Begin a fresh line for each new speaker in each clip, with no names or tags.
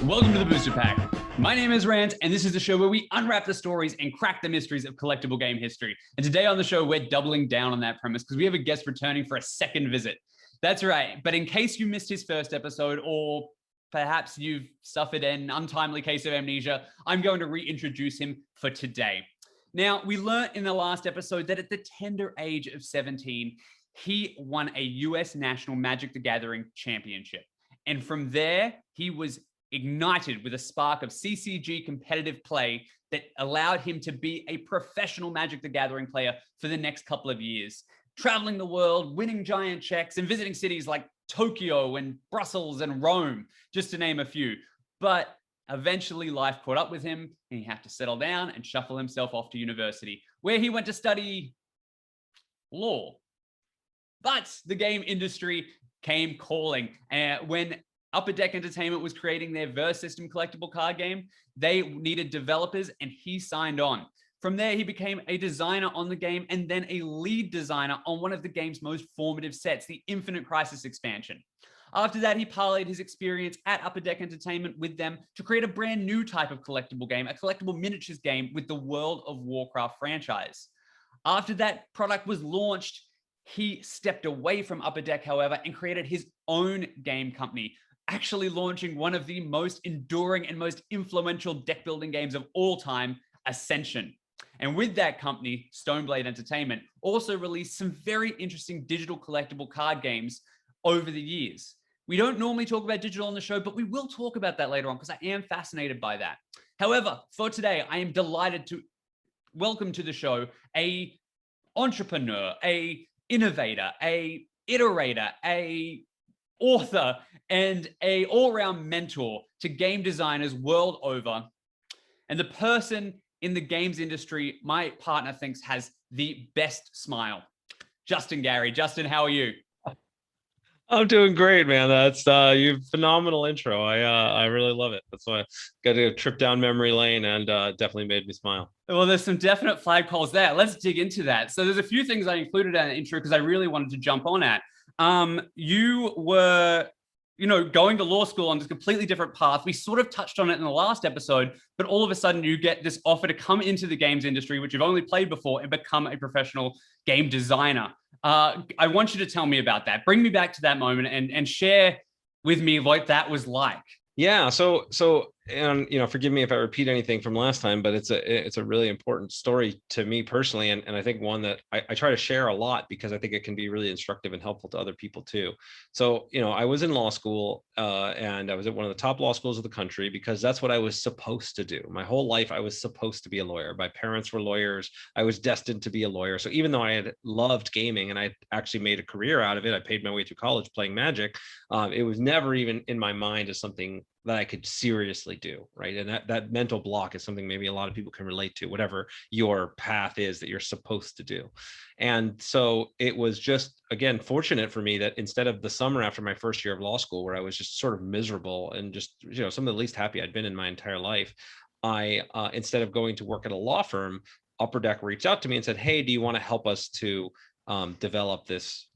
Welcome to the Booster Pack. My name is Rant, and this is the show where we unwrap the stories and crack the mysteries of collectible game history. And today on the show, we're doubling down on that premise because we have a guest returning for a second visit. That's right. But in case you missed his first episode, or perhaps you've suffered an untimely case of amnesia, I'm going to reintroduce him for today. Now, we learned in the last episode that at the tender age of 17, he won a US National Magic the Gathering Championship. And from there, he was ignited with a spark of CCG competitive play that allowed him to be a professional Magic the Gathering player for the next couple of years, traveling the world, winning giant checks, and visiting cities like Tokyo and Brussels and Rome, just to name a few. But eventually life caught up with him and he had to settle down and shuffle himself off to university, where he went to study law. But the game industry came calling. When Upper Deck Entertainment was creating their Verse System collectible card game, they needed developers and he signed on. From there, he became a designer on the game and then a lead designer on one of the game's most formative sets, the Infinite Crisis expansion. After that, he parlayed his experience at Upper Deck Entertainment with them to create a brand new type of collectible game, a collectible miniatures game with the World of Warcraft franchise. After that product was launched, he stepped away from Upper Deck, however, and created his own game company, actually launching one of the most enduring and most influential deck building games of all time, Ascension. And with that company, Stoneblade Entertainment also released some very interesting digital collectible card games over the years. We don't normally talk about digital on the show, but we will talk about that later on because I am fascinated by that. However, for today, I am delighted to welcome to the show a entrepreneur, a innovator, a iterator, a author, and a all-round mentor to game designers world over. And the person in the games industry my partner thinks has the best smile, Justin Gary. Justin, how are you?
I'm doing great, man. That's you phenomenal intro. I really love it. That's why I got a trip down memory lane and definitely made me smile.
Well, there's some definite flagpoles there. Let's dig into that. So there's a few things I included in the intro because I really wanted to jump on at. You were, going to law school on this completely different path. We sort of touched on it in the last episode, but all of a sudden you get this offer to come into the games industry, which you've only played before, and become a professional game designer. I want you to tell me about that. Bring me back to that moment and share with me what that was like.
Yeah. So, and forgive me if I repeat anything from last time, but it's a really important story to me personally, and I think one that I try to share a lot because I think it can be really instructive and helpful to other people too. So, I was in law school, and I was at one of the top law schools of the country because that's what I was supposed to do. My whole life, I was supposed to be a lawyer. My parents were lawyers. I was destined to be a lawyer. So even though I had loved gaming and I actually made a career out of it, I paid my way through college playing Magic. It was never even in my mind as something that I could seriously do, right? And that mental block is something maybe a lot of people can relate to, whatever your path is that you're supposed to do. And so it was just, again, fortunate for me that instead of the summer after my first year of law school, where I was just sort of miserable and just, some of the least happy I'd been in my entire life, I, instead of going to work at a law firm, Upper Deck reached out to me and said, hey, do you want to help us to develop this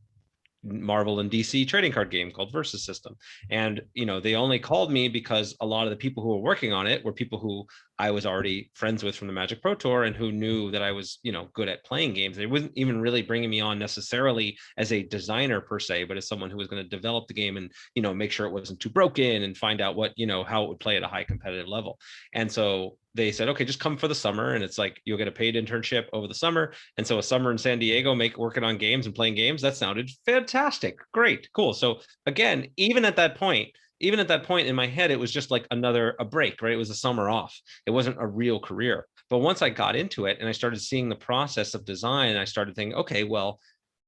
Marvel and DC trading card game called Versus System? And they only called me because a lot of the people who were working on it were people who I was already friends with from the Magic Pro Tour and who knew that I was good at playing games. They wasn't even really bringing me on necessarily as a designer per se, but as someone who was going to develop the game and make sure it wasn't too broken and find out what how it would play at a high competitive level. And so they said, okay, just come for the summer. And it's like, you'll get a paid internship over the summer. And so a summer in San Diego, working on games and playing games, that sounded fantastic. Great, cool. So again, even at that point in my head, it was just like a break, right? It was a summer off. It wasn't a real career. But once I got into it and I started seeing the process of design, I started thinking, okay, well,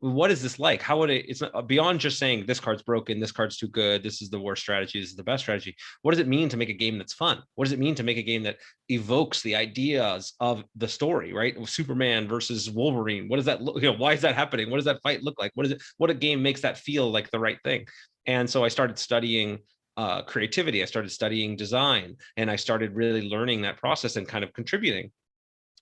what is this like? How would it's not beyond just saying this card's broken, this card's too good, this is the worst strategy, this is the best strategy. What does it mean to make a game that's fun? What does it mean to make a game that evokes the ideas of the story, right? Superman versus Wolverine. What does that look, why is that happening? What does that fight look like? What a game makes that feel like the right thing? And so I started studying creativity. I started studying design, and I started really learning that process and kind of contributing.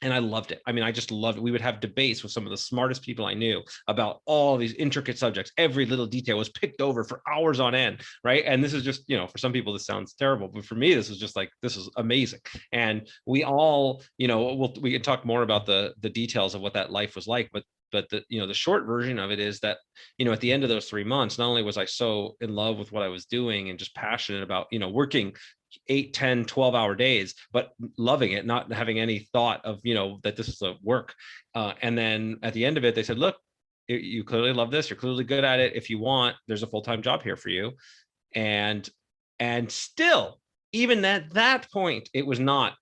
And I loved it. I mean, I just loved it. We would have debates with some of the smartest people I knew about all these intricate subjects. Every little detail was picked over for hours on end, right? And this is just, for some people, this sounds terrible, but for me, this was just like, this is amazing. And we all, we can talk more about the details of what that life was like, but the short version of it is that, at the end of those 3 months, not only was I so in love with what I was doing and just passionate about, working 8, 10, 12-hour days, but loving it, not having any thought of, that this is a work. And then at the end of it, they said, look, you clearly love this. You're clearly good at it. If you want, there's a full-time job here for you. And still, even at that point, it was not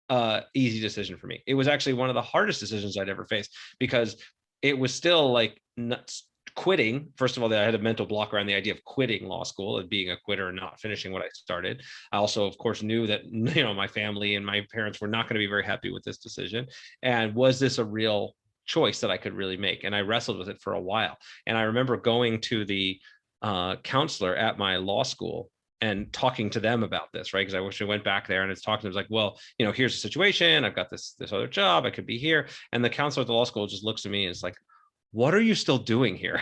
an easy decision for me. It was actually one of the hardest decisions I'd ever faced, because it was still like nuts. Quitting, first of all, I had a mental block around the idea of quitting law school and being a quitter and not finishing what I started. I also, of course, knew that, my family and my parents were not going to be very happy with this decision. And was this a real choice that I could really make? And I wrestled with it for a while. And I remember going to the counselor at my law school and talking to them about this, right? Because I wish I went back there and it's talking to them, like, well, here's the situation. I've got this other job. I could be here. And the counselor at the law school just looks at me and is like, what are you still doing here?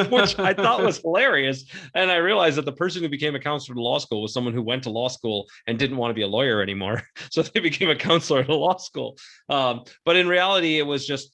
Which I thought was hilarious. And I realized that the person who became a counselor to law school was someone who went to law school and didn't want to be a lawyer anymore. So they became a counselor at a law school. But in reality, it was just,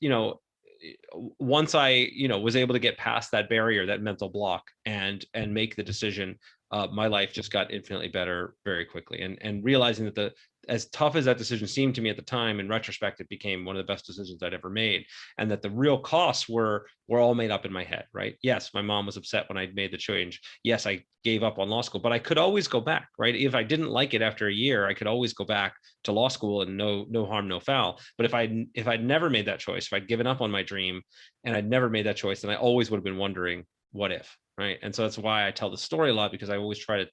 once I, was able to get past that barrier, that mental block, and make the decision, my life just got infinitely better very quickly. And realizing that as tough as that decision seemed to me at the time, in retrospect, it became one of the best decisions I'd ever made. And that the real costs were all made up in my head, right? Yes, my mom was upset when I made the change. Yes, I gave up on law school, but I could always go back, right? If I didn't like it after a year, I could always go back to law school and no harm, no foul. But if I'd never made that choice, if I'd given up on my dream and I'd never made that choice, then I always would have been wondering, what if, right? And so that's why I tell the story a lot, because I always try to,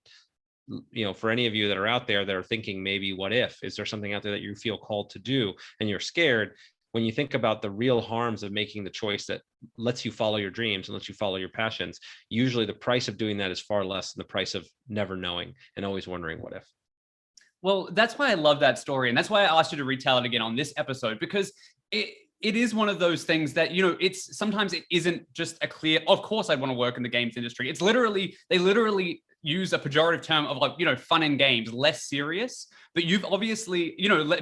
for any of you that are out there that are thinking, maybe what if, is there something out there that you feel called to do and you're scared? When you think about the real harms of making the choice that lets you follow your dreams and lets you follow your passions, usually the price of doing that is far less than the price of never knowing and always wondering what if.
Well, that's why I love that story. And that's why I asked you to retell it again on this episode, because it is one of those things that, it's sometimes it isn't just a clear, of course I'd want to work in the games industry. It's they literally use a pejorative term of, like, fun and games, less serious. But you've obviously,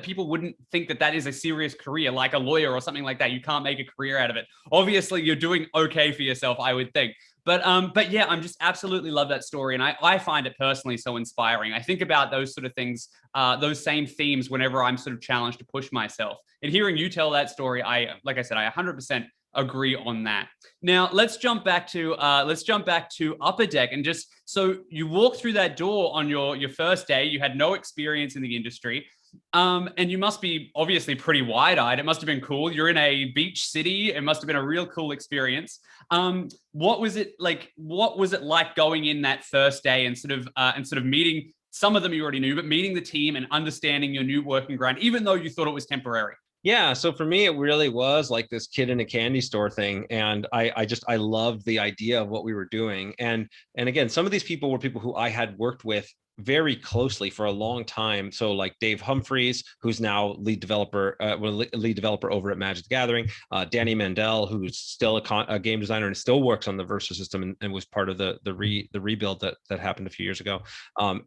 people wouldn't think that is a serious career, like a lawyer or something like that. You can't make a career out of it. Obviously, you're doing okay for yourself, I would think. But yeah, I'm just absolutely love that story. And I find it personally so inspiring. I think about those sort of things, those same themes whenever I'm sort of challenged to push myself. And hearing you tell that story, like I said, I 100% agree on that. Now let's jump back to Upper Deck, and just so you walk through that door on your first day. You had no experience in the industry. And you must be obviously pretty wide-eyed. It must have been cool. You're in a beach city. It must have been a real cool experience. What was it like? What was it like going in that first day and sort of meeting some of them you already knew, but meeting the team and understanding your new working ground, even though you thought it was temporary?
Yeah, so for me, it really was like this kid in a candy store thing. And I loved the idea of what we were doing. And again, some of these people were people who I had worked with very closely for a long time. So like Dave Humphreys, who's now lead developer over at Magic the Gathering, Danny Mandel, who's still a game designer and still works on the Versa system and was part of the rebuild that happened a few years ago.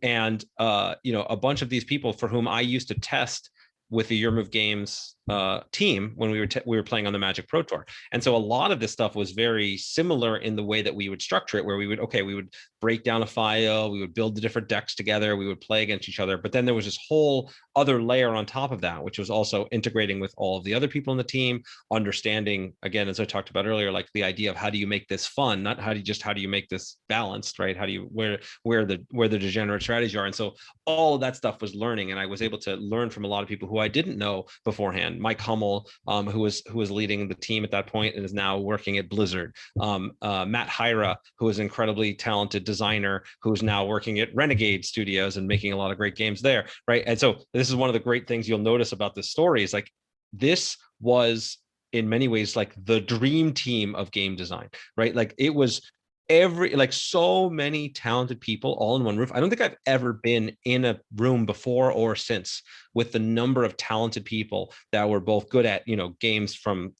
And a bunch of these people for whom I used to test with the Your Move Games team when we were playing on the Magic Pro Tour. And so a lot of this stuff was very similar in the way that we would structure it, where we would break down a file, we would build the different decks together, we would play against each other. But then there was this whole other layer on top of that, which was also integrating with all of the other people in the team, understanding, again, as I talked about earlier, like the idea of how do you make this fun, not how do you make this balanced, right? How do you, where the degenerate strategies are. And so all of that stuff was learning, and I was able to learn from a lot of people who I didn't know beforehand. Mike Hummel, who was leading the team at that point and is now working at Blizzard. Matt Hyra, who is an incredibly talented designer, who is now working at Renegade Studios and making a lot of great games there, right? And so this is one of the great things you'll notice about this story is like, this was in many ways like the dream team of game design, right? Like it was like so many talented people all in one roof. I don't think I've ever been in a room before or since with the number of talented people that were both good at, games from,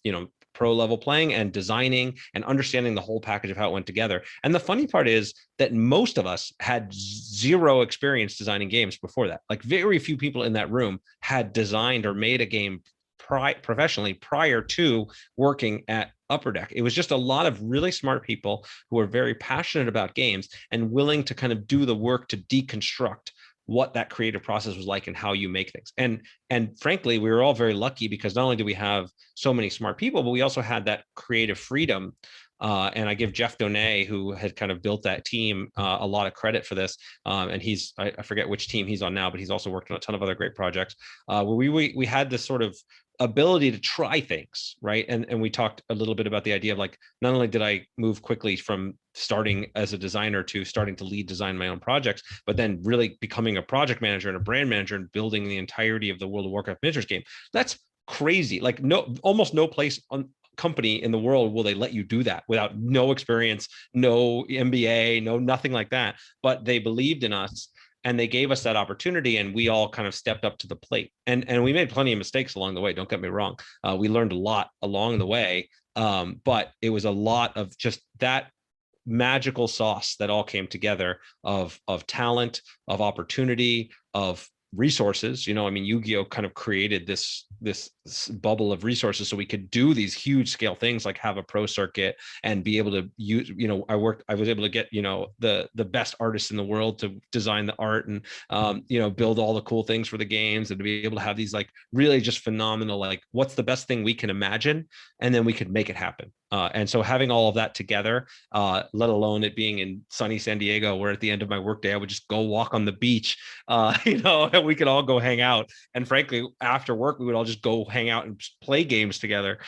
pro level playing and designing and understanding the whole package of how it went together. And the funny part is that most of us had zero experience designing games before that. Like very few people in that room had designed or made a game professionally prior to working at Upper Deck. It was just a lot of really smart people who were very passionate about games and willing to kind of do the work to deconstruct what that creative process was like and how you make things. And frankly, we were all very lucky because not only do we have so many smart people, but we also had that creative freedom. And I give Jeff Donay, who had kind of built that team, a lot of credit for this. And I forget which team he's on now, but he's also worked on a ton of other great projects where we had this sort of ability to try things, right? And we talked a little bit about the idea of like, not only did I move quickly from starting as a designer to starting to lead design my own projects, but then really becoming a project manager and a brand manager and building the entirety of the World of Warcraft miniatures game. That's crazy. Like almost no place on company in the world will they let you do that without no experience, no MBA, no nothing like that. But they believed in us and they gave us that opportunity, and we all kind of stepped up to the plate. And we made plenty of mistakes along the way. Don't get me wrong. We learned a lot along the way, but it was a lot of just that magical sauce that all came together of talent, of opportunity, of resources. Yu-Gi-Oh kind of created this bubble of resources so we could do these huge scale things like have a pro circuit and be able to use, I was able to get, the best artists in the world to design the art and, build all the cool things for the games, and to be able to have these like really just phenomenal, like what's the best thing we can imagine, and then we could make it happen. And so having all of that together, let alone it being in sunny San Diego, where at the end of my workday, I would just go walk on the beach, and we could all go hang out. And frankly, after work, we would all just go hang out and play games together.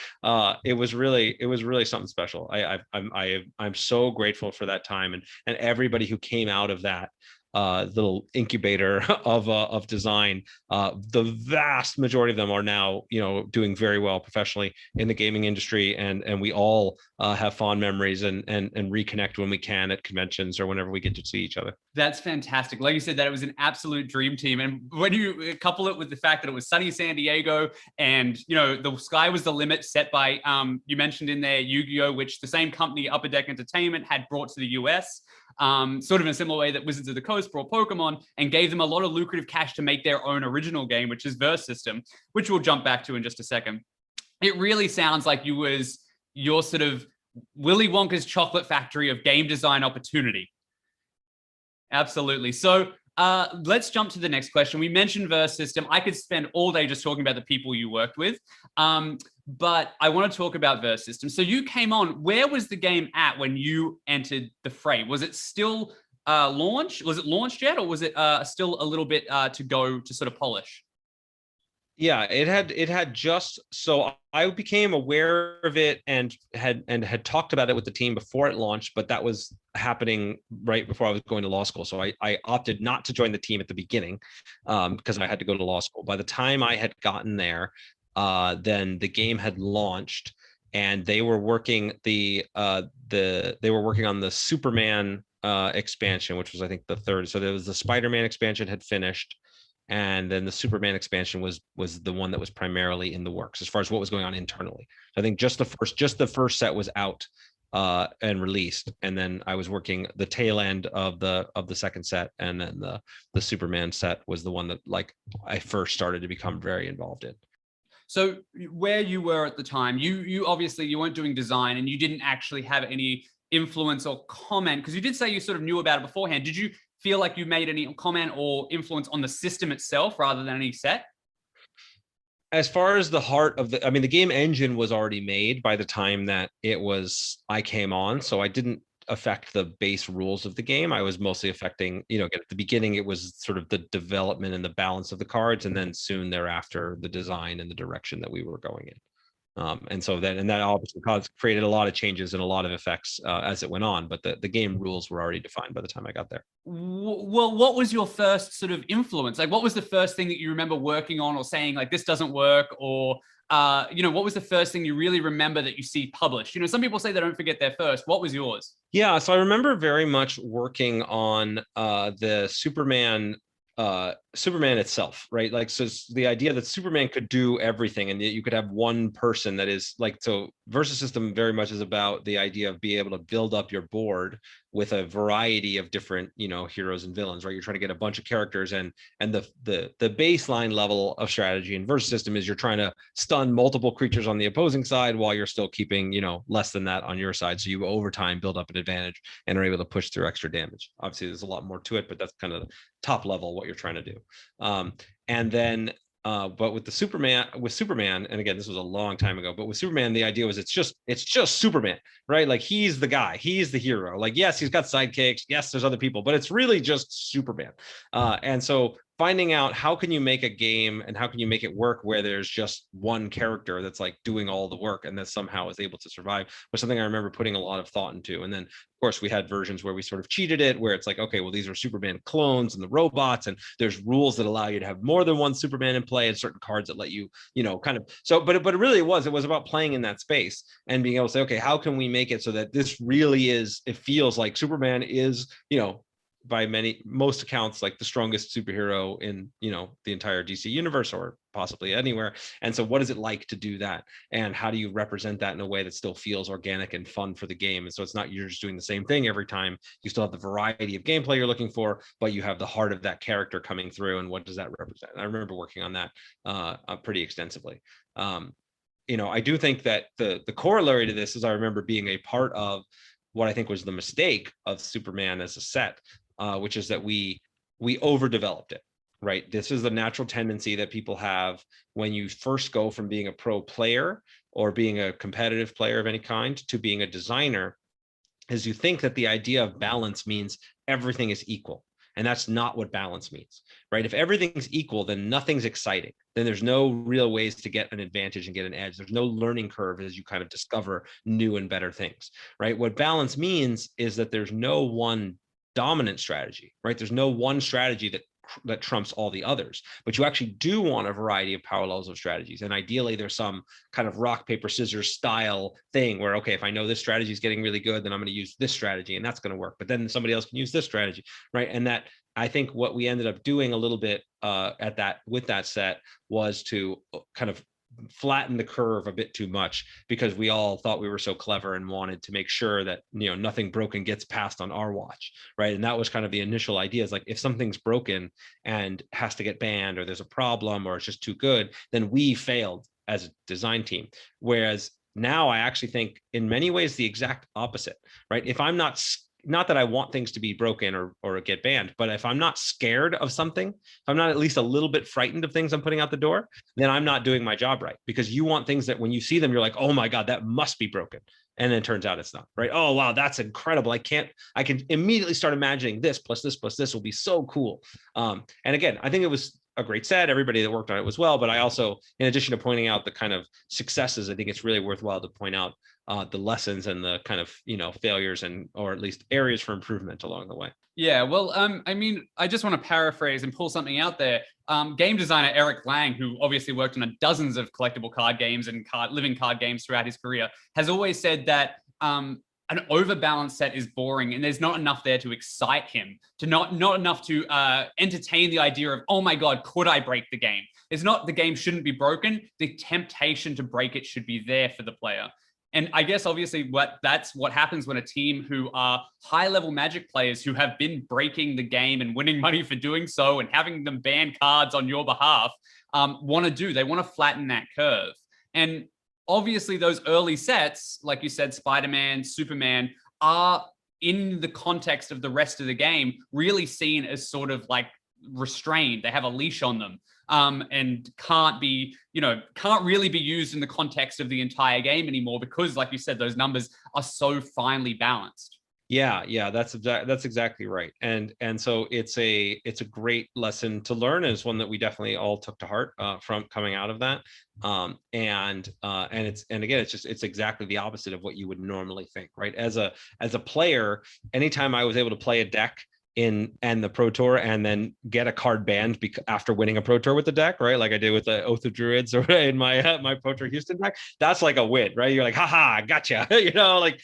It was really something special. I'm so grateful for that time and everybody who came out of that little incubator of design. The vast majority of them are now, doing very well professionally in the gaming industry, and we all have fond memories and reconnect when we can at conventions or whenever we get to see each other.
That's fantastic. Like you said, that it was an absolute dream team. And when you couple it with the fact that it was sunny San Diego and, the sky was the limit set by, you mentioned in there Yu-Gi-Oh, which the same company, Upper Deck Entertainment, had brought to the US, sort of in a similar way that Wizards of the Coast brought Pokemon, and gave them a lot of lucrative cash to make their own original game, which is Verse System, which we'll jump back to in just a second. It really sounds like your sort of Willy Wonka's chocolate factory of game design opportunity. Absolutely. So let's jump to the next question. We mentioned Verse System. I could spend all day just talking about the people you worked with, but I want to talk about Verse System. So you came on. Where was the game at when you entered the fray? Was it still launched? Was it launched yet, or was it still a little bit to go to sort of polish?
Yeah, it had just, so I became aware of it and had talked about it with the team before it launched, but that was happening right before I was going to law school. So I opted not to join the team at the beginning because I had to go to law school. By the time I had gotten there, then the game had launched, and they were working they were working on the Superman expansion, which was I think the third. So there was the Spider-Man expansion had finished. And then the Superman expansion was the one that was primarily in the works as far as what was going on internally. So I think just the first set was out and released, and then I was working the tail end of the second set, and then the Superman set was the one that like I first started to become very involved in.
So where you were at the time, you obviously you weren't doing design, and you didn't actually have any influence or comment, because you did say you sort of knew about it beforehand. Did you feel like you made any comment or influence on the system itself rather than any set?
As far as the heart of the game engine was already made by the time that I came on, so I didn't affect the base rules of the game. I was mostly affecting, at the beginning, it was sort of the development and the balance of the cards, and then soon thereafter, the design and the direction that we were going in. And so then, and that obviously created a lot of changes and a lot of effects as it went on, but the game rules were already defined by the time I got there.
Well, what was your first sort of influence? Like, what was the first thing that you remember working on or saying, like, this doesn't work? Or, what was the first thing you really remember that you see published? Some people say they don't forget their first. What was yours?
Yeah, so I remember very much working on the Superman itself, right? Like, so the idea that Superman could do everything and that you could have one person that is like, so Versus System very much is about the idea of being able to build up your board with a variety of different, heroes and villains, right? You're trying to get a bunch of characters, and the baseline level of strategy in Versus System is you're trying to stun multiple creatures on the opposing side while you're still keeping, less than that on your side. So you over time build up an advantage and are able to push through extra damage. Obviously, there's a lot more to it, but that's kind of the top level what you're trying to do. And then but with Superman, and again, this was a long time ago, but with Superman, the idea was it's just Superman, right? Like, he's the guy, he's the hero. Like, yes, he's got sidekicks, yes, there's other people, but it's really just Superman. And so finding out how can you make a game and how can you make it work where there's just one character that's like doing all the work and that somehow is able to survive was something I remember putting a lot of thought into. And then of course we had versions where we sort of cheated it, where it's like, okay, well, these are Superman clones and the robots, and there's rules that allow you to have more than one Superman in play and certain cards that let you, kind of, so, but it really was about playing in that space and being able to say, okay, how can we make it so that this really is, it feels like Superman is, by most accounts, like the strongest superhero in, the entire DC universe or possibly anywhere. And so what is it like to do that? And how do you represent that in a way that still feels organic and fun for the game? And so it's not, you're just doing the same thing every time. You still have the variety of gameplay you're looking for, but you have the heart of that character coming through. And what does that represent? And I remember working on that pretty extensively. I do think that the corollary to this is I remember being a part of what I think was the mistake of Superman as a set, which is that we overdeveloped it, right? This is the natural tendency that people have when you first go from being a pro player or being a competitive player of any kind to being a designer, is you think that the idea of balance means everything is equal. And that's not what balance means, right? If everything's equal, then nothing's exciting. Then there's no real ways to get an advantage and get an edge. There's no learning curve as you kind of discover new and better things, right? What balance means is that there's no one dominant strategy, right? There's no one strategy that trumps all the others, but you actually do want a variety of parallels of strategies. And ideally there's some kind of rock, paper, scissors style thing where, okay, if I know this strategy is getting really good, then I'm going to use this strategy and that's going to work. But then somebody else can use this strategy, right? And that, I think what we ended up doing a little bit with that set was to kind of flatten the curve a bit too much, because we all thought we were so clever and wanted to make sure that nothing broken gets passed on our watch, right? And that was kind of the initial idea, is like, if something's broken and has to get banned, or there's a problem, or it's just too good, then we failed as a design team. Whereas now I actually think in many ways the exact opposite, right? If I'm not that I want things to be broken or get banned, but if I'm not scared of something, if I'm not at least a little bit frightened of things I'm putting out the door, then I'm not doing my job right. Because you want things that when you see them, you're like, oh my God, that must be broken. And then it turns out it's not, right? Oh, wow, that's incredible. I can immediately start imagining this plus this plus this will be so cool. And again, I think it was a great set. Everybody that worked on it was well, but I also, in addition to pointing out the kind of successes, I think it's really worthwhile to point out the lessons and the kind of, failures or at least areas for improvement along the way.
Yeah, well, I just want to paraphrase and pull something out there. Game designer Eric Lang, who obviously worked on dozens of collectible card games and living card games throughout his career, has always said that an overbalanced set is boring and there's not enough there to excite him, to not enough to entertain the idea of, oh my God, could I break the game? It's not the game shouldn't be broken. The temptation to break it should be there for the player. And I guess obviously that's what happens when a team who are high-level Magic players who have been breaking the game and winning money for doing so and having them ban cards on your behalf want to do. They want to flatten that curve. And obviously those early sets, like you said, Spider-Man, Superman, are in the context of the rest of the game really seen as sort of like restrained. They have a leash on them. And can't really be used in the context of the entire game anymore because, like you said, those numbers are so finely balanced.
Yeah, that's exactly right. And so it's a great lesson to learn, and it's one that we definitely all took to heart from coming out of that. And again, it's exactly the opposite of what you would normally think, right? As a player, anytime I was able to play a deck and the Pro Tour and then get a card banned after winning a Pro Tour with the deck, right? Like I did with the Oath of Druids or in my Pro Tour Houston deck. That's like a win, right? You're like, haha, gotcha. Like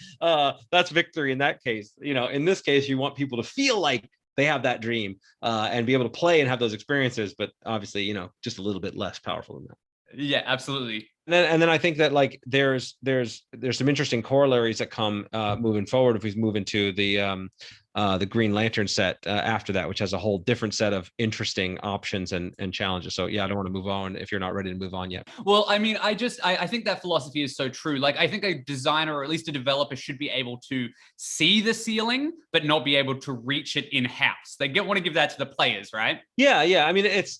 that's victory in that case. In this case, you want people to feel like they have that dream and be able to play and have those experiences, but obviously, just a little bit less powerful than that.
Yeah, absolutely.
And then I think that like there's some interesting corollaries that come moving forward if we move into the Green Lantern set after that, which has a whole different set of interesting options and challenges. So yeah, I don't want to move on if you're not ready to move on yet.
Well, I mean, I think that philosophy is so true. Like, I think a designer or at least a developer should be able to see the ceiling, but not be able to reach it in house. They want to give that to the players, right?
Yeah. I mean, it's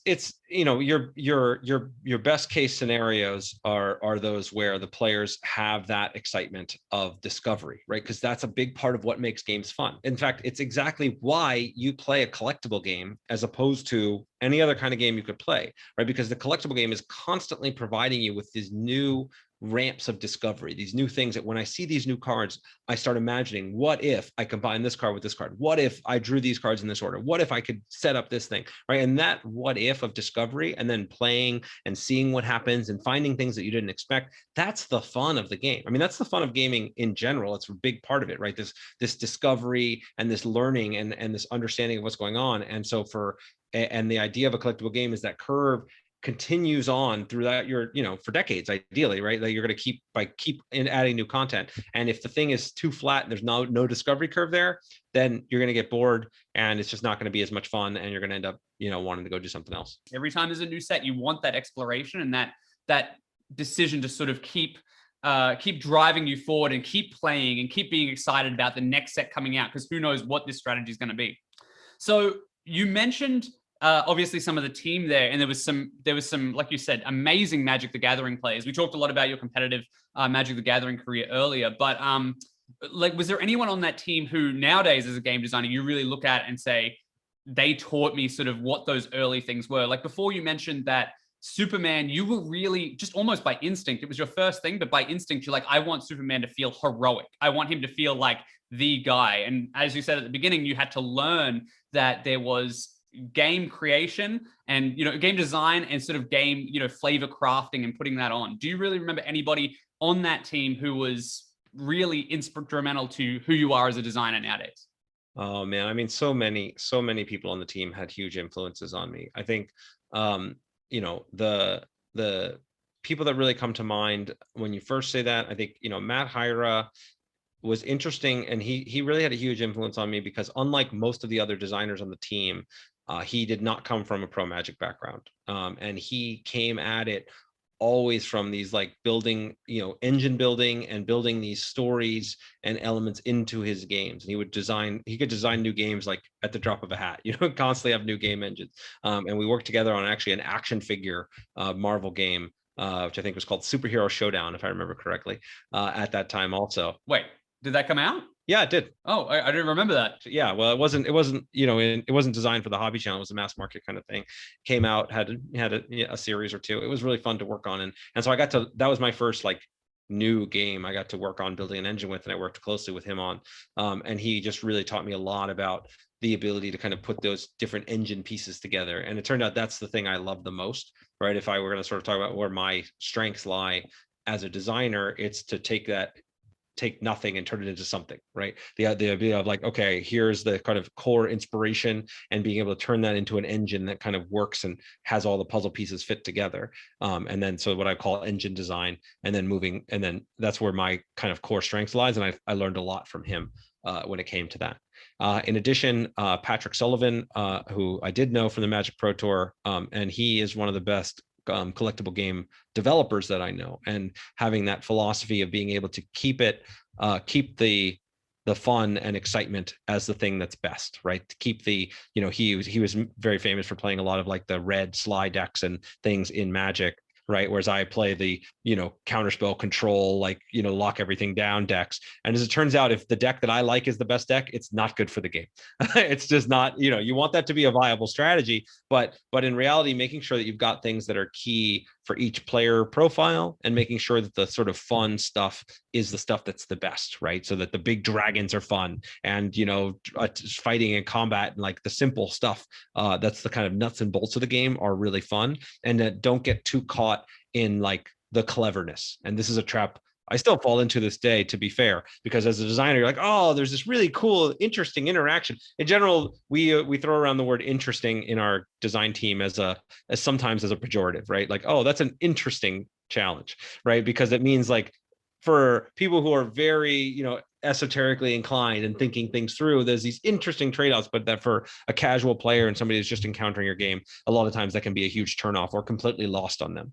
your best case scenarios are those where the players have that excitement of discovery, right? Because that's a big part of what makes games fun. In fact, it's exactly why you play a collectible game as opposed to any other kind of game you could play, right? Because the collectible game is constantly providing you with these new ramps of discovery, these new things that when I see these new cards, I start imagining, what if I combine this card with this card? What if I drew these cards in this order? What if I could set up this thing, right? And that what if of discovery and then playing and seeing what happens and finding things that you didn't expect, that's the fun of the game. I mean, that's the fun of gaming in general. It's a big part of it, right? This discovery and this learning and this understanding of what's going on. And so and the idea of a collectible game is that curve continues on through that for decades ideally, right? That you're going to keep adding new content. And if the thing is too flat and there's no discovery curve there, then you're going to get bored and it's just not going to be as much fun and you're going to end up wanting to go do something else.
Every time there's a new set, you want that exploration and that decision to sort of keep driving you forward and keep playing and keep being excited about the next set coming out, because who knows what this strategy is going to be. So you mentioned obviously some of the team there, and there was some, like you said, amazing Magic the Gathering players. We talked a lot about your competitive Magic the Gathering career earlier, but like, was there anyone on that team who nowadays as a game designer you really look at and say, they taught me sort of what those early things were? Like before you mentioned that Superman, you were really just almost by instinct, it was your first thing, but by instinct, you're like, I want Superman to feel heroic. I want him to feel like the guy. And as you said at the beginning, you had to learn that there was game creation and game design and sort of game flavor crafting and putting that on. Do you really remember anybody on that team who was really instrumental to who you are as a designer nowadays?
Oh man, I mean, so many people on the team had huge influences on me. I think the people that really come to mind when you first say that, I think Matt Hyra was interesting, and he really had a huge influence on me because unlike most of the other designers on the team, he did not come from a pro Magic background, and he came at it always from these like building, engine building and building these stories and elements into his games. And he could design new games like at the drop of a hat, constantly have new game engines. And we worked together on actually an action figure Marvel game, which I think was called Superhero Showdown, if I remember correctly, at that time also.
Wait, did that come out?
Yeah, it did.
Oh, I didn't remember that.
Yeah, well, it wasn't it wasn't designed for the hobby channel. It was a mass market kind of thing. Came out, had a series or two. It was really fun to work on, and so that was my first like new game I got to work on building an engine with, and I worked closely with him on. And he just really taught me a lot about the ability to kind of put those different engine pieces together. And it turned out that's the thing I love the most, right? If I were going to sort of talk about where my strengths lie as a designer, it's to take nothing and turn it into something, right? The idea of like, okay, here's the kind of core inspiration and being able to turn that into an engine that kind of works and has all the puzzle pieces fit together. And then so what I call engine design, and then that's where my kind of core strength lies. And I learned a lot from him when it came to that. In addition, Patrick Sullivan, who I did know from the Magic Pro Tour, and he is one of the best collectible game developers that I know, and having that philosophy of being able to keep the fun and excitement as the thing that's best, right? To keep he was very famous for playing a lot of like the red slide decks and things in Magic. right? Whereas I play the, counterspell control, like, lock everything down decks. And as it turns out, if the deck that I like is the best deck, it's not good for the game. It's just not, you want that to be a viable strategy, but in reality, making sure that you've got things that are key for each player profile and making sure that the sort of fun stuff is the stuff that's the best, right? So that the big dragons are fun and, fighting and combat and like the simple stuff, that's the kind of nuts and bolts of the game are really fun. And that don't get too caught in like the cleverness. And this is a trap I still fall into this day, to be fair, because as a designer, you're like, oh, there's this really cool, interesting interaction. In general, we throw around the word interesting in our design team as sometimes as a pejorative, right? Like, oh, that's an interesting challenge, right? Because it means like for people who are very, esoterically inclined and thinking things through, there's these interesting trade-offs, but that for a casual player and somebody who's just encountering your game, a lot of times that can be a huge turnoff or completely lost on them.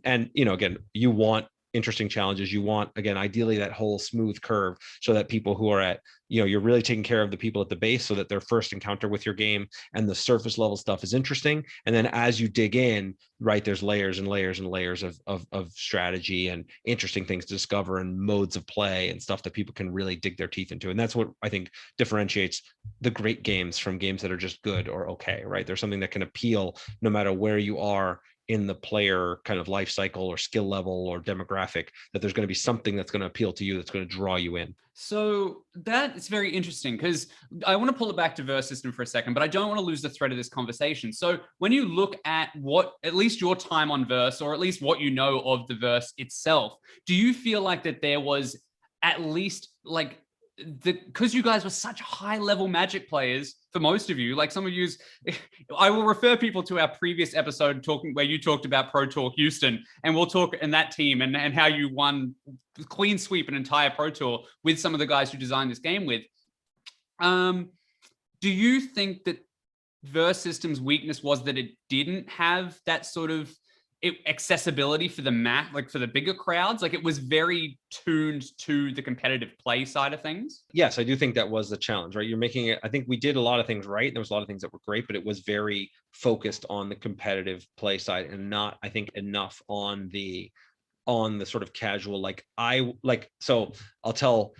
And again, you want interesting challenges. You want, again, ideally that whole smooth curve so that people who are at, you're really taking care of the people at the base so that their first encounter with your game and the surface level stuff is interesting. And then as you dig in, right, there's layers and layers and layers of strategy and interesting things to discover and modes of play and stuff that people can really dig their teeth into. And that's what I think differentiates the great games from games that are just good or okay, right? There's something that can appeal no matter where you are in the player kind of life cycle or skill level or demographic, that there's going to be something that's going to appeal to you, that's going to draw you in.
So that is very interesting because I want to pull it back to verse system for a second, but I don't want to lose the thread of this conversation. So when you look at at least your time on verse, or at least what you know of the verse itself, do you feel like that there was at least like because you guys were such high level Magic players, for most of you, like some of you's, I will refer people to our previous episode where you talked about Pro Tour Houston, and we'll talk in that team and how you won clean sweep an entire Pro Tour with some of the guys you designed this game with. Do you think that Verse System's weakness was that it didn't have that sort of accessibility for the map, like for the bigger crowds? Like it was very tuned to the competitive play side of things?
Yes, I do think that was the challenge, right? You're making it, I think we did a lot of things right. There was a lot of things that were great, but it was very focused on the competitive play side and not, I think, enough on the sort of casual, so I'll tell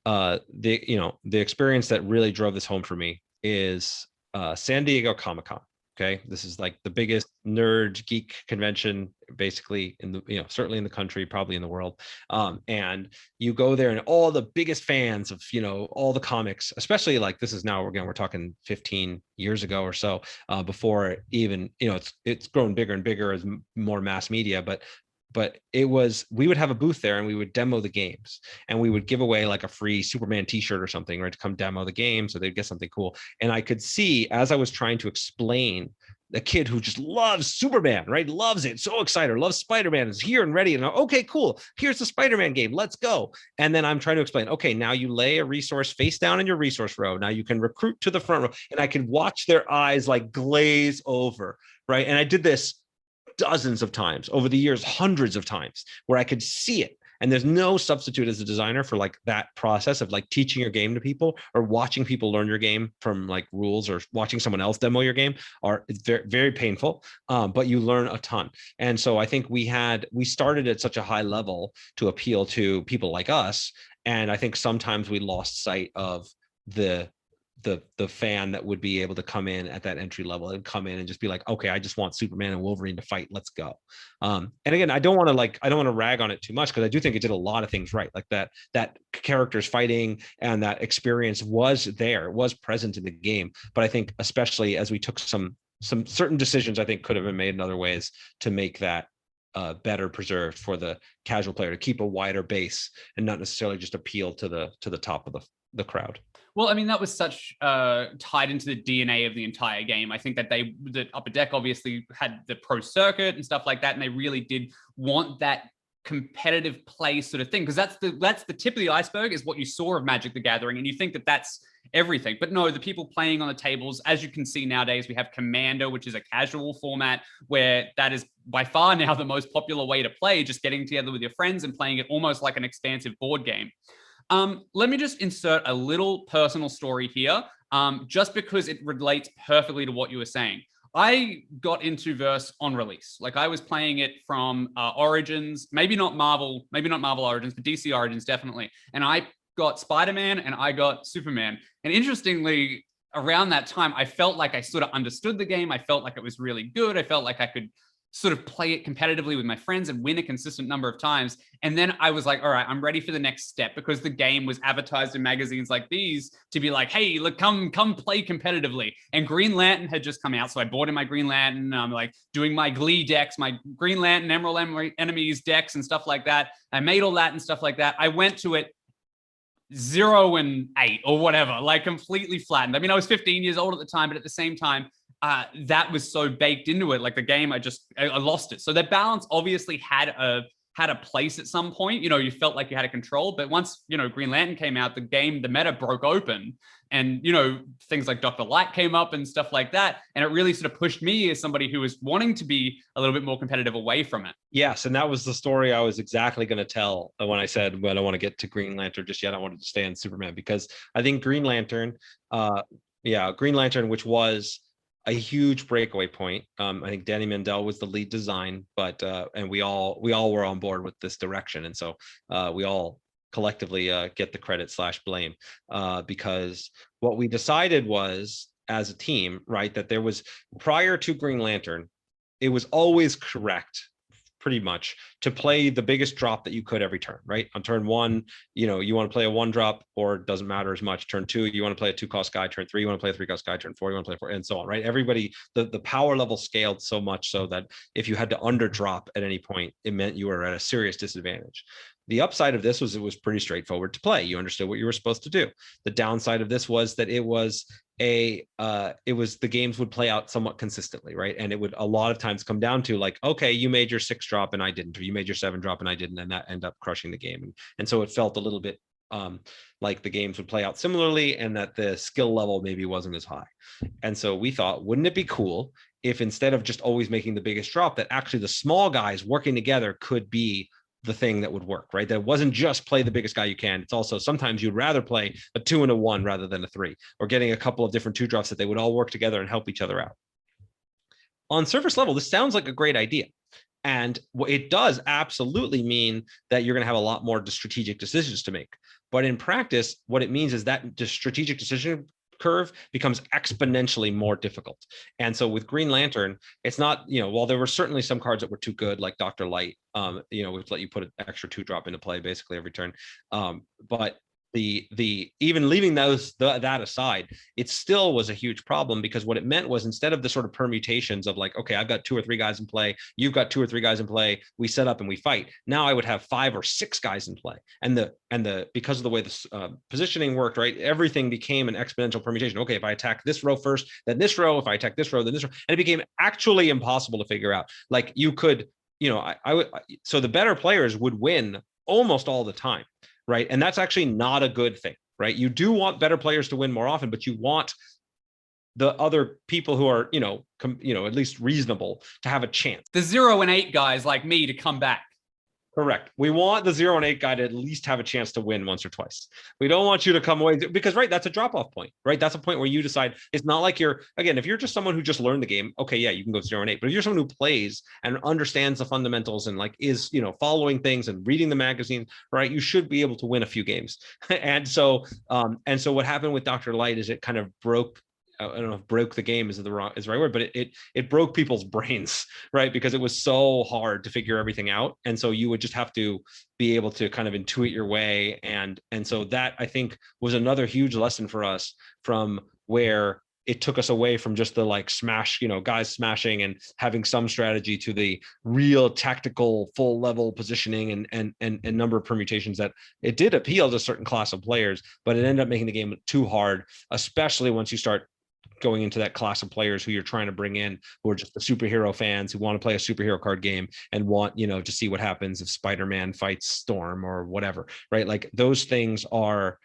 the experience that really drove this home for me is San Diego Comic-Con. Okay, this is like the biggest nerd geek convention, basically in the, certainly in the country, probably in the world. And you go there, and all the biggest fans of, all the comics, especially like this is now again we're talking 15 years ago or so, before even it's grown bigger and bigger as more mass media, but we would have a booth there and we would demo the games and we would give away like a free Superman t-shirt or something, right, to come demo the game. So they'd get something cool. And I could see as I was trying to explain, the kid who just loves Superman, right, loves it, so excited, loves Spider-Man, is here and ready. And okay, cool. Here's the Spider-Man game. Let's go. And then I'm trying to explain, okay, now you lay a resource face down in your resource row. Now you can recruit to the front row. And I could watch their eyes like glaze over, right? And I did this dozens of times over the years, hundreds of times, where I could see it. And there's no substitute as a designer for like that process of like teaching your game to people or watching people learn your game from like rules or watching someone else demo your game. It's very, very painful, but you learn a ton. And so I think we started at such a high level to appeal to people like us. And I think sometimes we lost sight of the fan that would be able to come in at that entry level and come in and just be like, okay, I just want Superman and Wolverine to fight. Let's go. And again, I don't want to rag on it too much because I do think it did a lot of things right. Like that characters fighting and that experience was there, it was present in the game. But I think especially as we took some certain decisions, I think could have been made in other ways to make that better preserved for the casual player, to keep a wider base and not necessarily just appeal to the top of the crowd.
Well, I mean, that was such tied into the DNA of the entire game. I think that the Upper Deck obviously had the pro circuit and stuff like that, and they really did want that competitive play sort of thing, because that's the tip of the iceberg is what you saw of Magic the Gathering, and you think that that's everything. But no, the people playing on the tables, as you can see nowadays, we have Commander, which is a casual format where that is by far now the most popular way to play, just getting together with your friends and playing it almost like an expansive board game. Let me just insert a little personal story here, just because it relates perfectly to what you were saying. I got into Verse on release. Like I was playing it from Origins, maybe not Marvel Origins, but DC Origins definitely. And I got Spider-Man and I got Superman. And interestingly, around that time, I felt like I sort of understood the game. I felt like it was really good. I felt like I could sort of play it competitively with my friends and win a consistent number of times. And then I was like, all right, I'm ready for the next step, because the game was advertised in magazines like these to be like, hey, look, come play competitively. And Green Lantern had just come out. So I bought in my Green Lantern. I'm like doing my Glee decks, my Green Lantern, Emerald Enemies decks and stuff like that. I made all that and stuff like that. I went to it 0-8 or whatever, like completely flattened. I mean, I was 15 years old at the time, but at the same time, that was so baked into it. Like the game, I lost it. So that balance obviously had a place at some point. You know, you felt like you had a control, but once, you know, Green Lantern came out, the meta broke open, and, you know, things like Dr. Light came up and stuff like that. And it really sort of pushed me as somebody who was wanting to be a little bit more competitive away from it.
Yes. And that was the story I was exactly going to tell when I said, well, I don't want to get to Green Lantern just yet. I wanted to stay on Superman, because I think Green Lantern, which was a huge breakaway point. I think Danny Mandel was the lead design, but and we all were on board with this direction, and so we all collectively get the credit / blame, because what we decided was, as a team, right, that there was, prior to Green Lantern, it was always correct, pretty much, to play the biggest drop that you could every turn, right? On turn 1, you know, you want to play a 1 drop, or it doesn't matter as much. Turn 2, you want to play a 2-cost guy. Turn 3, you want to play a 3-cost guy. Turn 4, you want to play 4, and so on, right? Everybody, the power level scaled so much so that if you had to underdrop at any point, it meant you were at a serious disadvantage. The upside of this was it was pretty straightforward to play. You understood what you were supposed to do. The downside of this was that it was the games would play out somewhat consistently, right? And it would a lot of times come down to like, okay, you made your 6 drop and I didn't, or you made your 7 drop and I didn't, and that ended up crushing the game. And so it felt a little bit like the games would play out similarly, and that the skill level maybe wasn't as high. And so we thought, wouldn't it be cool if, instead of just always making the biggest drop, that actually the small guys working together could be the thing that would work, right? That wasn't just play the biggest guy you can. It's also, sometimes you'd rather play a 2 and a 1 rather than a 3, or getting a couple of different 2 drops that they would all work together and help each other out. On surface level, this sounds like a great idea. And it does absolutely mean that you're going to have a lot more strategic decisions to make. But in practice, what it means is that the strategic decision curve becomes exponentially more difficult. And so with Green Lantern, it's not, you know, while there were certainly some cards that were too good, like Dr. Light, you know, would let you put an extra 2 drop into play basically every turn. But the even leaving that aside, it still was a huge problem, because what it meant was, instead of the sort of permutations of like, okay, I've got 2 or 3 guys in play, you've got 2 or 3 guys in play, we set up and we fight. Now I would have 5 or 6 guys in play, and the because of the way the positioning worked, right, everything became an exponential permutation. Okay, if I attack this row first, then this row, if I attack this row, then this row, and it became actually impossible to figure out. Like, you could, you know, so the better players would win almost all the time, right? And that's actually not a good thing, right? You do want better players to win more often, but you want the other people who are, you know, at least reasonable, to have a chance.
The 0 and 8 guys like me to come back.
Correct. We want the 0 and 8 guy to at least have a chance to win once or twice. We don't want you to come away, because, right, that's a drop-off point, right? That's a point where you decide, it's not like you're, again, if you're just someone who just learned the game, okay, yeah, you can go 0 and 8. But if you're someone who plays and understands the fundamentals and like is, you know, following things and reading the magazine, right, you should be able to win a few games. And so what happened with Dr. Light is it kind of broke, I don't know if broke the game is the right word, but it broke people's brains, right? Because it was so hard to figure everything out. And so you would just have to be able to kind of intuit your way. And so that, I think, was another huge lesson for us, from where it took us away from just the like smash, you know, guys smashing and having some strategy, to the real tactical full level positioning and number of permutations that it did appeal to a certain class of players, but it ended up making the game too hard, especially once you start going into that class of players who you're trying to bring in, who are just the superhero fans who want to play a superhero card game and want, you know, to see what happens if Spider-Man fights Storm or whatever, right? Like, those things are,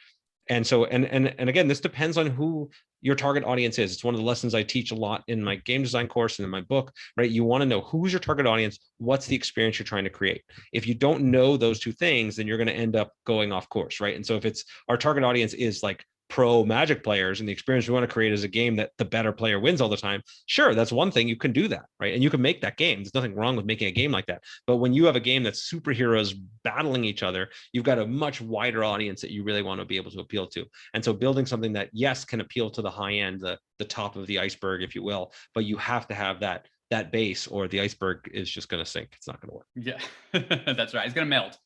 and so, and again, this depends on who your target audience is. It's one of the lessons I teach a lot in my game design course and in my book, right? You want to know who's your target audience, what's the experience you're trying to create. If you don't know those two things, then you're going to end up going off course, right? And so if it's, our target audience is like pro Magic players and the experience we want to create is a game that the better player wins all the time, sure, that's one thing. You can do that, right? And you can make that game. There's nothing wrong with making a game like that. But when you have a game that's superheroes battling each other, you've got a much wider audience that you really want to be able to appeal to. And so building something that, yes, can appeal to the high end, the top of the iceberg, if you will, but you have to have that base or the iceberg is just going to sink. It's not going to work.
Yeah, that's right. It's going to melt.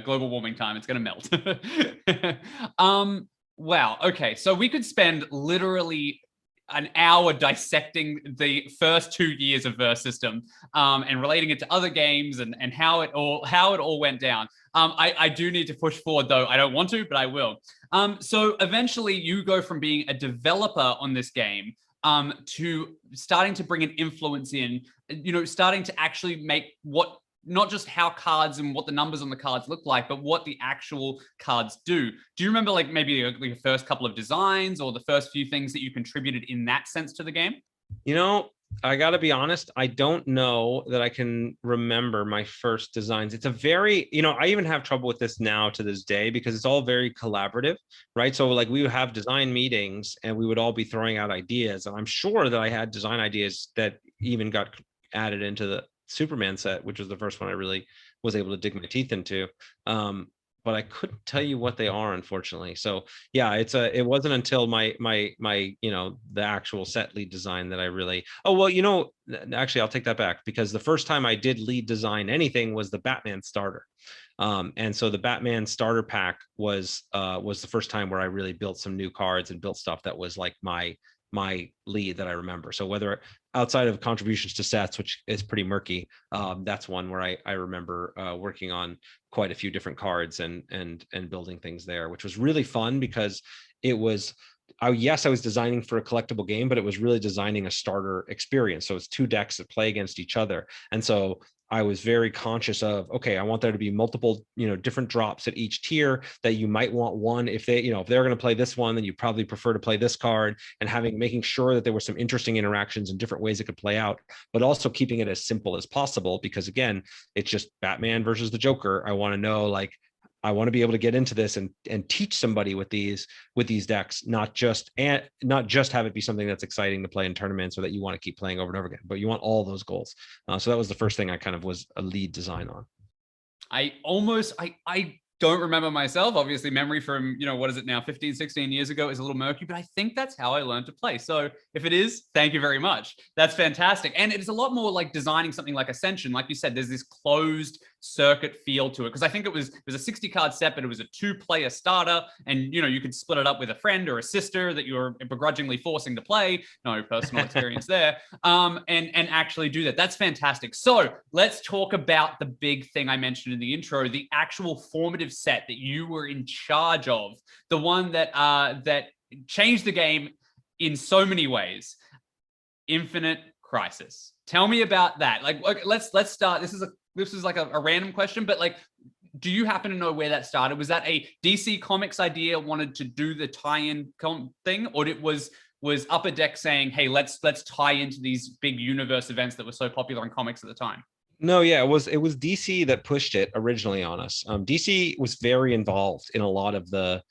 Global warming time, it's going to melt. Wow. Okay. So we could spend literally an hour dissecting the first 2 years of Verse System and relating it to other games and how it all went down. I do need to push forward though. I don't want to, but I will. So eventually you go from being a developer on this game to starting to bring an influence in, starting to actually make not just how cards and what the numbers on the cards look like, but what the actual cards do. Do you remember like maybe your first couple of designs or the first few things that you contributed in that sense to the game?
I got to be honest, I don't know that I can remember my first designs. It's a very, I even have trouble with this now to this day because it's all very collaborative, right? So like we would have design meetings and we would all be throwing out ideas. And I'm sure that I had design ideas that even got added into the Superman set, which was the first one I really was able to dig my teeth into. But I couldn't tell you what they are, unfortunately. So yeah, it wasn't until my the actual set lead design that I really, actually I'll take that back because the first time I did lead design anything was the Batman starter. And so the Batman starter pack was the first time where I really built some new cards and built stuff that was like my lead that I remember. So whether outside of contributions to sets, which is pretty murky, that's one where I remember working on quite a few different cards and building things there, which was really fun because it was, I was designing for a collectible game, but it was really designing a starter experience. So it's 2 decks that play against each other. And so I was very conscious of, okay, I want there to be multiple, different drops at each tier that you might want one. If they, if they're going to play this one, then you probably prefer to play this card, and making sure that there were some interesting interactions and different ways it could play out, but also keeping it as simple as possible. Because again, it's just Batman versus the Joker. I want to know, I want to be able to get into this and teach somebody with these decks, not just have it be something that's exciting to play in tournaments or that you want to keep playing over and over again, but you want all those goals. So that was the first thing I kind of was a lead design on.
I don't remember myself. Obviously, memory from, what is it now, 15, 16 years ago is a little murky, but I think that's how I learned to play. So if it is, thank you very much. That's fantastic. And it's a lot more like designing something like Ascension. Like you said, there's this closed circuit feel to it, because I think it was a 60 card set, but it was a 2-player starter, and you could split it up with a friend or a sister that you were begrudgingly forcing to play. No personal experience there. And actually do that. That's fantastic. So let's talk about the big thing I mentioned in the intro, the actual formative set that you were in charge of, the one that changed the game in so many ways. Infinite Crisis. Tell me about that. Let's start. This is like a random question, but do you happen to know where that started? Was that a DC Comics idea, wanted to do the tie-in thing, or it was Upper Deck saying, hey, let's tie into these big universe events that were so popular in comics at the time?
No, yeah, it was DC that pushed it originally on us. DC was very involved in a lot of the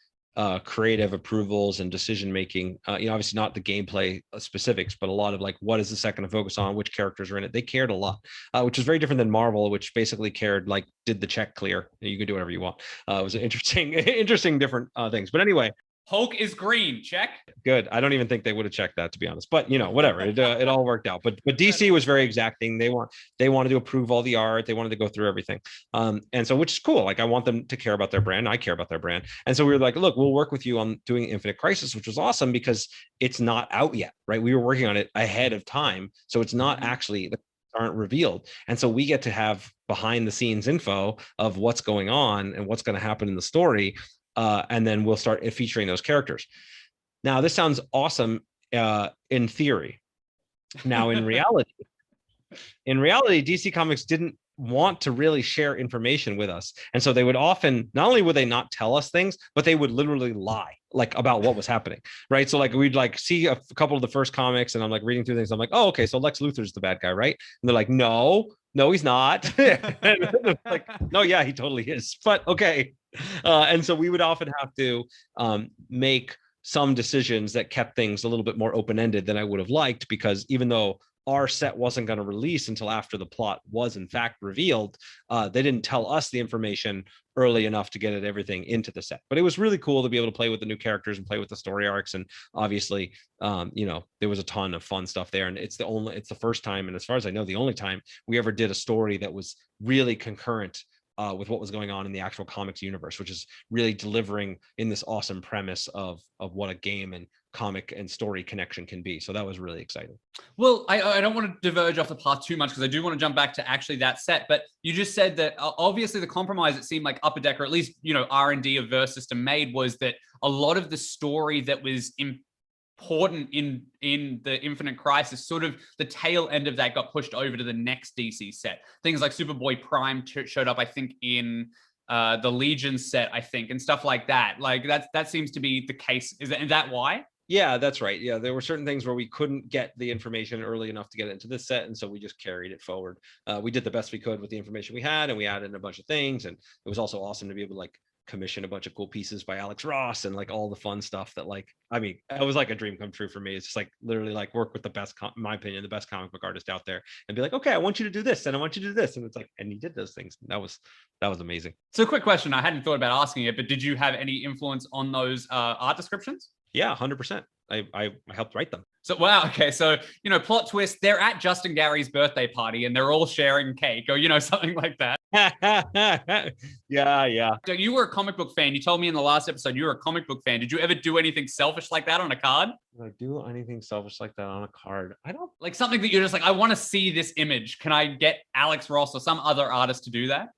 creative approvals and decision making. Obviously not the gameplay specifics, but a lot of what is the second to focus on, which characters are in it. They cared a lot, which was very different than Marvel, which basically cared did the check clear? You can do whatever you want. It was an interesting different things. But anyway.
Hulk is green, check.
Good. I don't even think they would have checked that, to be honest, but whatever. It all worked out. But DC was very exacting. They wanted to approve all the art. They wanted to go through everything. And so, which is cool. I want them to care about their brand. I care about their brand. And so we were like, look, we'll work with you on doing Infinite Crisis, which was awesome because it's not out yet, right? We were working on it ahead of time. So it's not actually, aren't revealed. And so we get to have behind the scenes info of what's going on and what's going to happen in the story. And then we'll start featuring those characters. Now, this sounds awesome in theory. Now, in reality, DC Comics didn't want to really share information with us. And so they would often, not only would they not tell us things, but they would literally lie about what was happening, right? So we'd see a couple of the first comics and I'm reading through things. I'm oh, okay, so Lex Luthor's the bad guy, right? And they're no, he's not. No, yeah, he totally is. But okay. And so we would often have to make some decisions that kept things a little bit more open-ended than I would have liked, because even though our set wasn't going to release until after the plot was in fact revealed, they didn't tell us the information early enough to get it everything into the set. But it was really cool to be able to play with the new characters and play with the story arcs. And obviously, there was a ton of fun stuff there. And it's the first time, and as far as I know, the only time we ever did a story that was really concurrent with what was going on in the actual comics universe, which is really delivering in this awesome premise of what a game and comic and story connection can be. So that was really exciting.
Well, I don't want to diverge off the path too much, because I do want to jump back to actually that set. But you just said that obviously the compromise, it seemed like Upper Deck, or at least, R&D of Verse System made, was that a lot of the story that was important in the Infinite Crisis, sort of the tail end of that got pushed over to the next DC set. Things like Superboy Prime showed up, I think, in the Legion set, I think, and stuff like that. Like that seems to be the case. Is that why?
Yeah, that's right. Yeah, there were certain things where we couldn't get the information early enough to get it into this set, and so we just carried it forward. We did the best we could with the information we had, and we added in a bunch of things. And it was also awesome to be able to commission a bunch of cool pieces by Alex Ross and all the fun stuff that it was like a dream come true for me. It's just literally work with the best, in my opinion, the best comic book artist out there, and be like, okay, I want you to do this and I want you to do this, and it's and he did those things. That was amazing.
So quick question, I hadn't thought about asking it, but did you have any influence on those art descriptions?
Yeah, 100%. I helped write them.
So, wow. Okay. So, plot twist, they're at Justin Gary's birthday party and they're all sharing cake, or, something like that.
Yeah.
So you were a comic book fan. You told me in the last episode you were a comic book fan. Did you ever do anything selfish like that on a card?
Did I do anything selfish like that on a card? I don't.
Something that you're just I want to see this image. Can I get Alex Ross or some other artist to do that?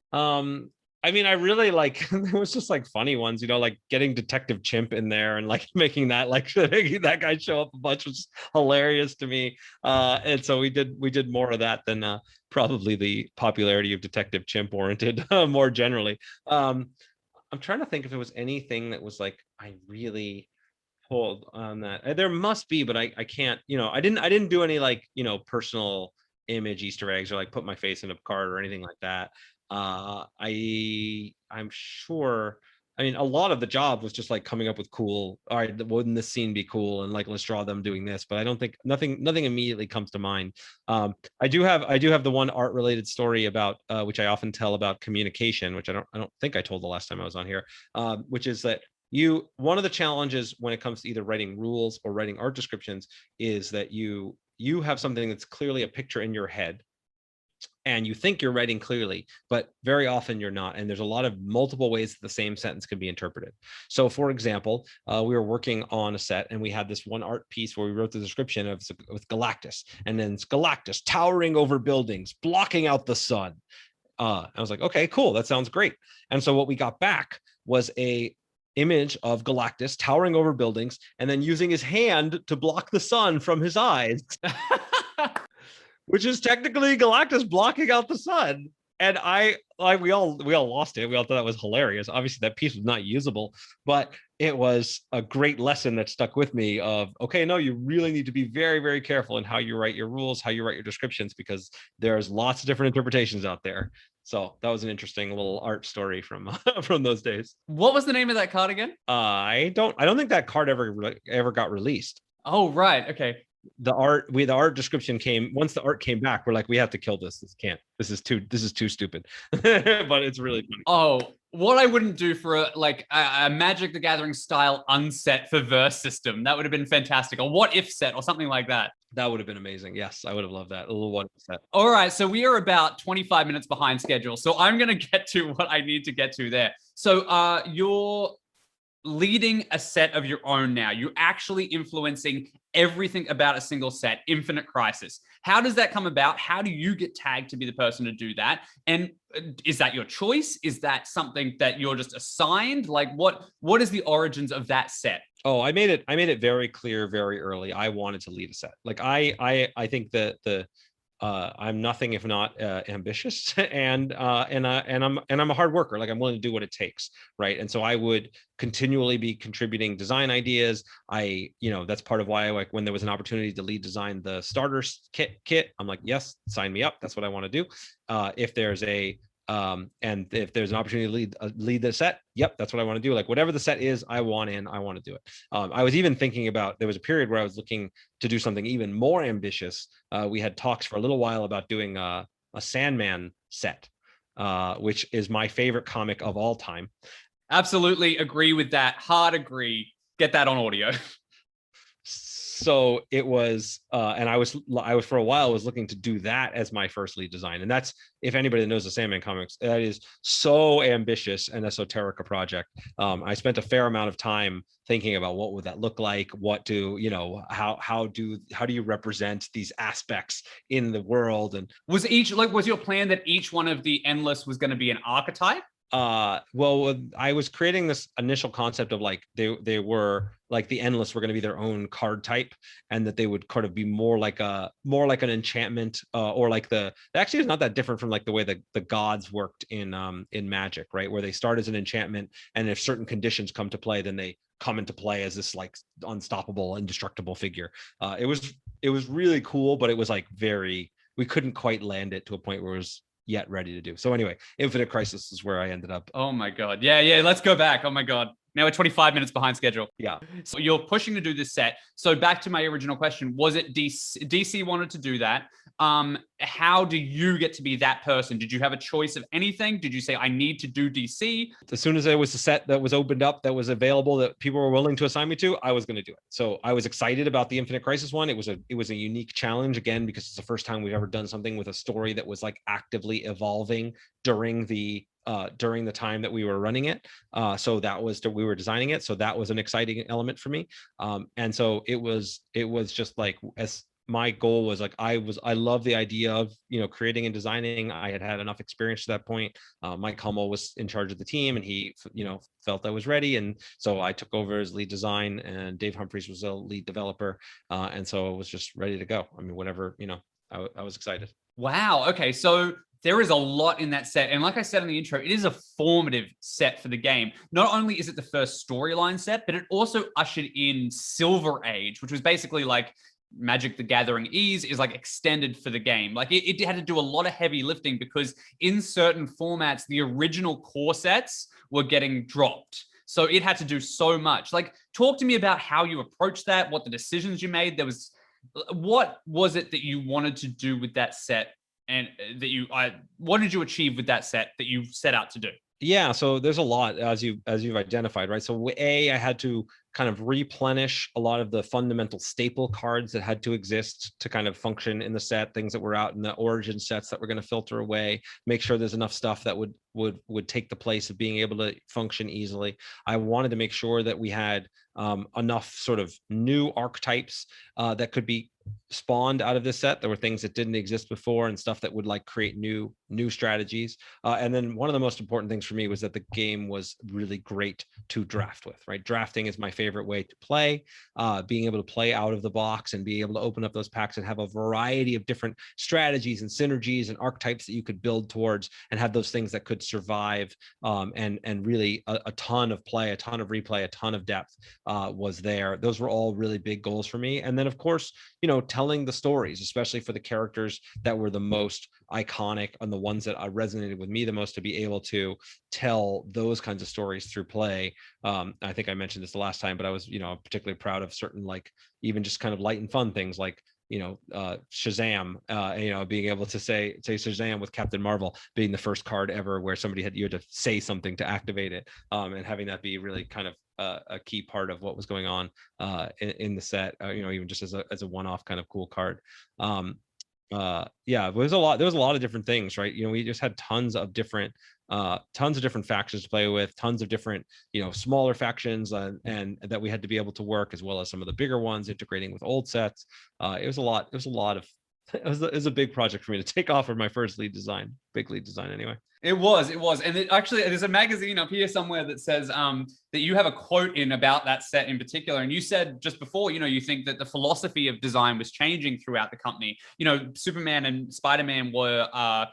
I mean, I really it was just funny ones, getting Detective Chimp in there and making that making that guy show up a bunch was hilarious to me. And so we did more of that than probably the popularity of Detective Chimp warranted more generally. I'm trying to think if there was anything that was I really pulled on that. There must be, but I can't. I didn't do any personal image Easter eggs or put my face in a card or anything like that. I'm sure, I mean, a lot of the job was just coming up with cool, all right, wouldn't this scene be cool, and let's draw them doing this, but I don't think nothing immediately comes to mind. I do have the one art related story about which I often tell about communication, which I don't think I told the last time I was on here, which is that one of the challenges when it comes to either writing rules or writing art descriptions is that you have something that's clearly a picture in your head, and you think you're writing clearly, but very often you're not. And there's a lot of multiple ways that the same sentence can be interpreted. So for example, we were working on a set and we had this one art piece where we wrote the description with Galactus, and then it's Galactus towering over buildings, blocking out the sun. I was like, okay, cool. That sounds great. And so what we got back was a image of Galactus towering over buildings and then using his hand to block the sun from his eyes. Which is technically Galactus blocking out the sun. And we all lost it. We all thought that was hilarious. Obviously that piece was not usable, but it was a great lesson that stuck with me of, okay, no, you really need to be very, very careful in how you write your rules, how you write your descriptions, because there's lots of different interpretations out there. So that was an interesting little art story from those days.
What was the name of that card again? I
don't think that card ever got released.
Oh, right. Okay.
The art description once the art came back, we're we have to kill this. This is too stupid. But it's really funny.
Oh, what I wouldn't do for a Magic the Gathering style unset for Verse System. That would have been fantastic. A what if set or something like that.
That would have been amazing. Yes, I would have loved that. A little what if set.
All right, so we are about 25 minutes behind schedule. So I'm going to get to what I need to get to there. So you're leading a set of your own now. You're actually influencing everything about a single set, Infinite Crisis. How does that come about? How do you get tagged to be the person to do that? And is that your choice? Is that something that you're just assigned? What is the origins of that set?
Oh, I made it very clear very early. I wanted to lead a set. I think that I'm nothing if not ambitious, and I'm a hard worker. I'm willing to do what it takes, right? And so I would continually be contributing design ideas. That's part of why when there was an opportunity to lead design the starters kit, I'm like, yes, sign me up. That's what I want to do. If there's a And if there's an opportunity to lead the set, yep, that's what I want to do. Like whatever the set is, I want to do it. I was even thinking about, there was a period where I was looking to do something even more ambitious. We had talks for a little while about doing a Sandman set, which is my favorite comic of all time.
Absolutely agree with that. Hard agree. Get that on audio.
So it was, and I was for a while was looking to do that as my first lead design. And that's, if anybody knows the Sandman comics, that is so ambitious and esoteric a project. I spent a fair amount of time thinking about what would that look like, what do, you know, how do you represent these aspects in the world? And
was your plan that each one of the Endless was going to be an archetype?
Well, I was creating this initial concept of like they were like the Endless were going to be their own card type, and that they would kind of be more like an enchantment, or like actually is not that different from like the way the gods worked in Magic, right? Where they start as an enchantment, and if certain conditions come to play, then they come into play as this like unstoppable, indestructible figure. It was really cool, but it was like we couldn't quite land it to a point where it was yet ready to do. So anyway, Infinite Crisis is where I ended up.
Oh my God. Yeah. Let's go back. Oh my God. Now we're 25 minutes behind schedule.
Yeah.
So you're pushing to do this set. So back to my original question, was it DC wanted to do that? How do you get to be that person? Did you have a choice of anything? Did you say, I need to do DC?
As soon as there was a set that was opened up, that was available, that people were willing to assign me to, I was going to do it. So I was excited about the Infinite Crisis one. It was a unique challenge, again, because it's the first time we've ever done something with a story that was like actively evolving during the time that we were running it. So that was we were designing it. So that was an exciting element for me. And so it was just like, as my goal was like, I love the idea of, you know, creating and designing. I had enough experience to that point. Mike Hummel was in charge of the team, and he, you know, felt I was ready. And so I took over as lead design, and Dave Humphries was a lead developer. And so I was just ready to go. I mean, whatever, you know, I was excited.
Wow. Okay. So there is a lot in that set. And like I said in the intro, it is a formative set for the game. Not only is it the first storyline set, but it also ushered in Silver Age, which was basically like Magic the Gathering Ease is like extended for the game. Like it had to do a lot of heavy lifting, because in certain formats, the original core sets were getting dropped. So it had to do so much. Like, talk to me about how you approached that, what the decisions you made. What was it that you wanted to do with that set, and what did you achieve with that set that you set out to do?
Yeah, so there's a lot, as you've identified, right? So I had to kind of replenish a lot of the fundamental staple cards that had to exist to kind of function in the set, things that were out in the origin sets that we're going to filter away, make sure there's enough stuff that would take the place of being able to function easily. I wanted to make sure that we had enough sort of new archetypes that could be spawned out of this set. There were things that didn't exist before, and stuff that would like create new strategies. And then one of the most important things for me was that the game was really great to draft with, right? Drafting is my favorite way to play. Being able to play out of the box and be able to open up those packs and have a variety of different strategies and synergies and archetypes that you could build towards, and have those things that could survive, and really a ton of play, a ton of replay, a ton of depth was there. Those were all really big goals for me. And then of course, you know, telling the stories, especially for the characters that were the most iconic and the ones that resonated with me the most, to be able to tell those kinds of stories through play. I think I mentioned this the last time, but I was, you know, particularly proud of certain, like, even just kind of light and fun things like, you know, Shazam, you know, being able to say Shazam with Captain Marvel being the first card ever where you had to say something to activate it, and having that be really kind of a key part of what was going on in the set, you know, even just as a one-off kind of cool card. Yeah, there was a lot of different things, right? You know, we just had tons of different factions to play with, tons of different, you know, smaller factions, and that we had to be able to work, as well as some of the bigger ones integrating with old sets. It was a big project for me to take off for my first big lead design anyway. It was. And
actually, there's a magazine up here somewhere that says that you have a quote in about that set in particular. And you said just before, you know, you think that the philosophy of design was changing throughout the company. You know, Superman and Spider-Man were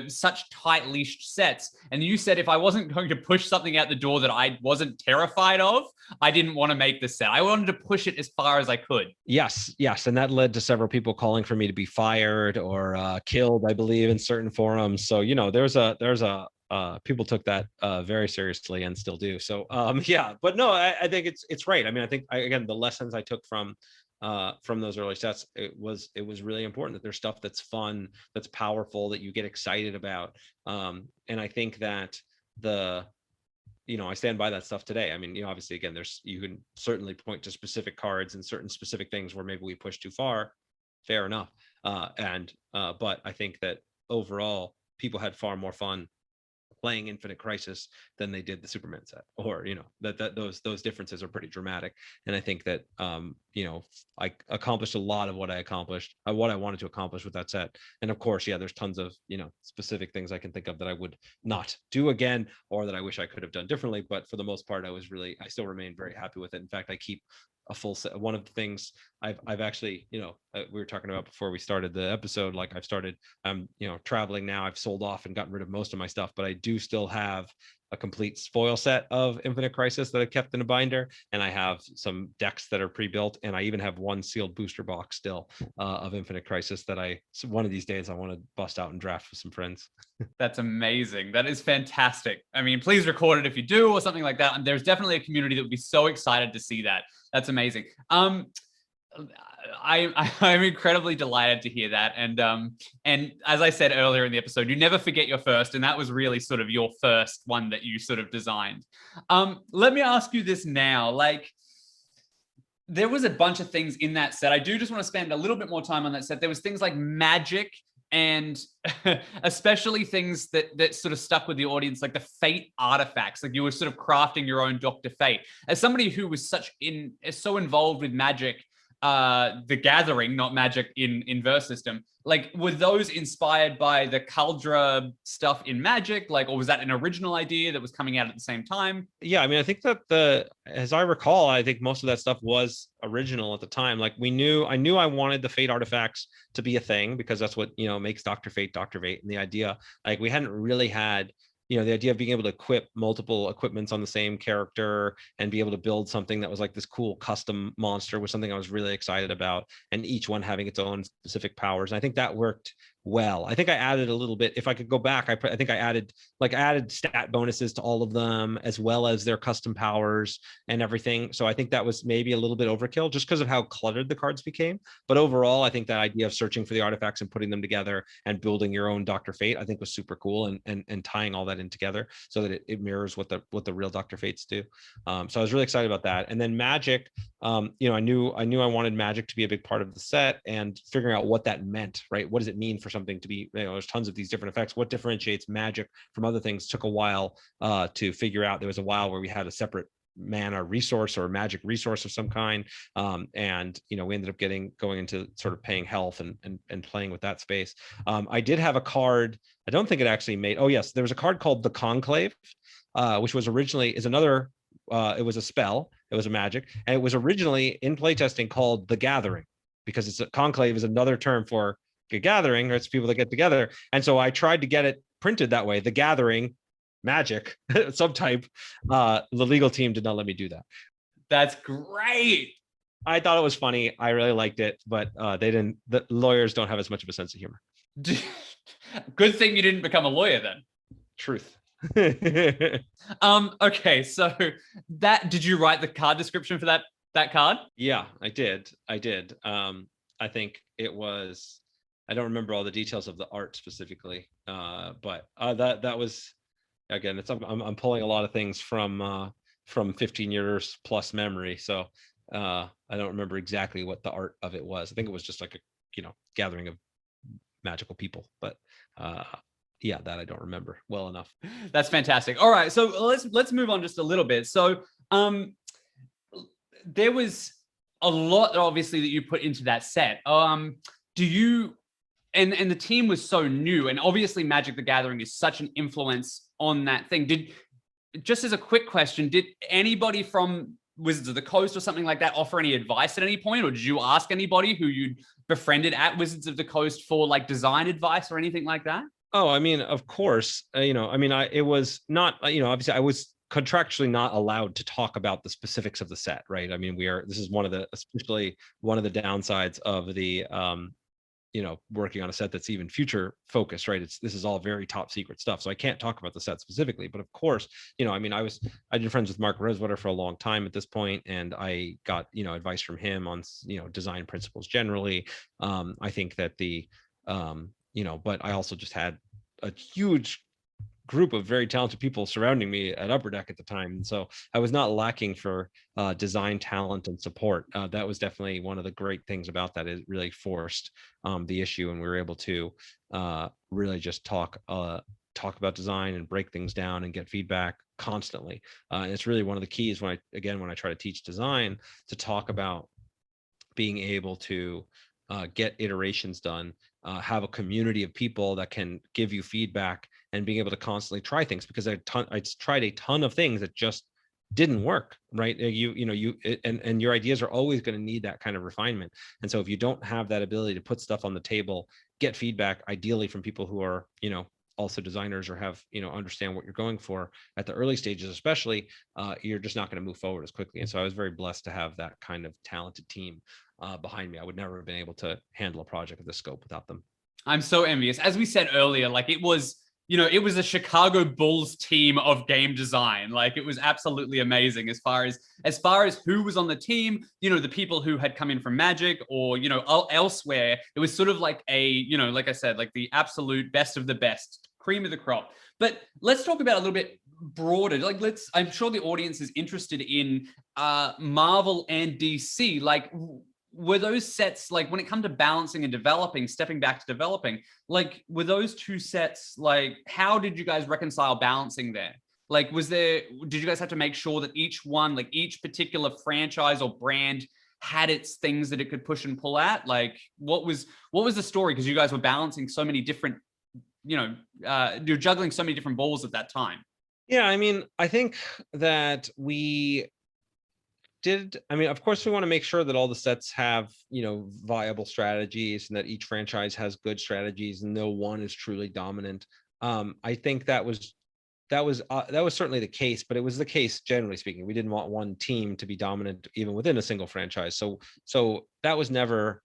such tight leashed sets. And you said, if I wasn't going to push something out the door that I wasn't terrified of, I didn't want to make the set. I wanted to push it as far as I could.
Yes. And that led to several people calling for me to be fired or killed, I believe, in certain forums. forums. So, there's a people took that very seriously and still do. So yeah, but no, I think it's right. I mean, I think again, the lessons I took from those early sets, it was really important that there's stuff that's fun, that's powerful, that you get excited about. And I think that I stand by that stuff today. I mean, obviously, again, you can certainly point to specific cards and certain specific things where maybe we push too far. Fair enough. But I think that overall, people had far more fun playing Infinite Crisis than they did the Superman set, or those differences are pretty dramatic. And I think that I accomplished a lot of what I wanted to accomplish with that set. And of course, yeah, there's tons of specific things I can think of that I would not do again, or that I wish I could have done differently. But for the most part, I still remain very happy with it. In fact, I keep a full set. One of the things I've actually, we were talking about before we started the episode, like I'm traveling now. I've sold off and gotten rid of most of my stuff, but I do still have a complete spoil set of Infinite Crisis that I kept in a binder, and I have some decks that are pre-built, and I even have one sealed booster box still of Infinite Crisis that one of these days I want to bust out and draft with some friends.
That's amazing. That is fantastic. I mean, please record it if you do, or something like that. And there's definitely a community that would be so excited to see that. That's amazing. I'm incredibly delighted to hear that. And as I said earlier in the episode, you never forget your first, and that was really sort of your first one that you sort of designed. Let me ask you this now, like, there was a bunch of things in that set. I do just want to spend a little bit more time on that set. There was things like magic, and especially things that sort of stuck with the audience, like the Fate artifacts. Like, you were sort of crafting your own Dr. Fate. As somebody who was so involved with Magic, the Gathering, not Magic in Verse System, like, were those inspired by the Caldra stuff in Magic, like, or was that an original idea that was coming out at the same time?
Yeah, I mean, I think that as I recall, I think most of that stuff was original at the time. Like, I knew I wanted the Fate artifacts to be a thing, because that's what makes Dr. Fate Dr. Fate. And the idea, like, we hadn't really had the idea of being able to equip multiple equipments on the same character and be able to build something that was like this cool custom monster was something I was really excited about, and each one having its own specific powers. And I think that worked well. I think I added a little bit. If I could go back, I think I added stat bonuses to all of them, as well as their custom powers and everything. So I think that was maybe a little bit overkill, just because of how cluttered the cards became. But overall, I think that idea of searching for the artifacts and putting them together and building your own Dr. Fate, I think, was super cool, and tying all that in together so that it mirrors what the real Dr. Fates do. So I was really excited about that. And then Magic, I knew I wanted Magic to be a big part of the set, and figuring out what that meant, right? What does it mean for something to be, there's tons of these different effects. What differentiates Magic from other things took a while to figure out. There was a while where we had a separate mana resource or a magic resource of some kind, and we ended up going into sort of paying health and playing with that space. I did have a card, I don't think it actually made, oh yes, there was a card called the Conclave, which was originally it was a spell, it was a magic, and it was originally in playtesting called the Gathering, because it's a conclave is another term for a gathering, or it's people that get together. And so I tried to get it printed that way, the Gathering Magic subtype. The legal team did not let me do that.
That's great.
I thought it was funny. I really liked it, but the lawyers don't have as much of a sense of humor.
Good thing you didn't become a lawyer then.
Truth.
Okay, so did you write the card description for that card?
Yeah, I did. I think it was, I don't remember all the details of the art specifically, but that was, again, I'm pulling a lot of things from 15 years plus memory, so I don't remember exactly what the art of it was. I think it was just like a gathering of magical people, but yeah, that I don't remember well enough.
That's fantastic. All right, so let's move on just a little bit. So there was a lot, obviously, that you put into that set. Do you, and the team was so new, and obviously Magic the Gathering is such an influence on that thing. Just as a quick question, did anybody from Wizards of the Coast or something like that offer any advice at any point? Or did you ask anybody who you'd befriended at Wizards of the Coast for like design advice or anything like that?
Oh, I mean, of course, it was not, obviously I was contractually not allowed to talk about the specifics of the set, right? I mean, especially one of the downsides of the, working on a set that's even future focused, right? This is all very top secret stuff. So I can't talk about the set specifically, but of course, I did friends with Mark Rosewater for a long time at this point, and I got, advice from him on, design principles generally. I think that but I also just had a huge group of very talented people surrounding me at Upper Deck at the time. And so I was not lacking for design talent and support. That was definitely one of the great things about that. It really forced the issue, and we were able to really just talk about design and break things down and get feedback constantly. And it's really one of the keys when I try to teach design, to talk about being able to get iterations done, have a community of people that can give you feedback, and being able to constantly try things, because I tried a ton of things that just didn't work, right? And your ideas are always going to need that kind of refinement. And so if you don't have that ability to put stuff on the table, get feedback, ideally from people who are, also designers or have, understand what you're going for at the early stages, especially, you're just not going to move forward as quickly. And so I was very blessed to have that kind of talented team behind me. I would never have been able to handle a project of this scope without them. I'm so envious. As we said earlier, like it was a Chicago Bulls team of game design. Like it was absolutely amazing as far as who was on the team, the people who had come in from Magic or, elsewhere. It was sort of like like I said, like the absolute best of the best, cream of the crop. But let's talk about a little bit broader. Like I'm sure the audience is interested in Marvel and DC. Like, were those sets, like when it comes to balancing and developing, stepping back to developing, like were those two sets, like how did you guys reconcile balancing there? Like did you guys have to make sure that each one, like each particular franchise or brand had its things that it could push and pull at? Like what was the story? Because you guys were balancing so many different, you're juggling so many different balls at that time. Yeah, I mean, I think that of course we want to make sure that all the sets have, viable strategies, and that each franchise has good strategies and no one is truly dominant. I think that was certainly the case, but it was the case generally speaking. We didn't want one team to be dominant even within a single franchise. So that was never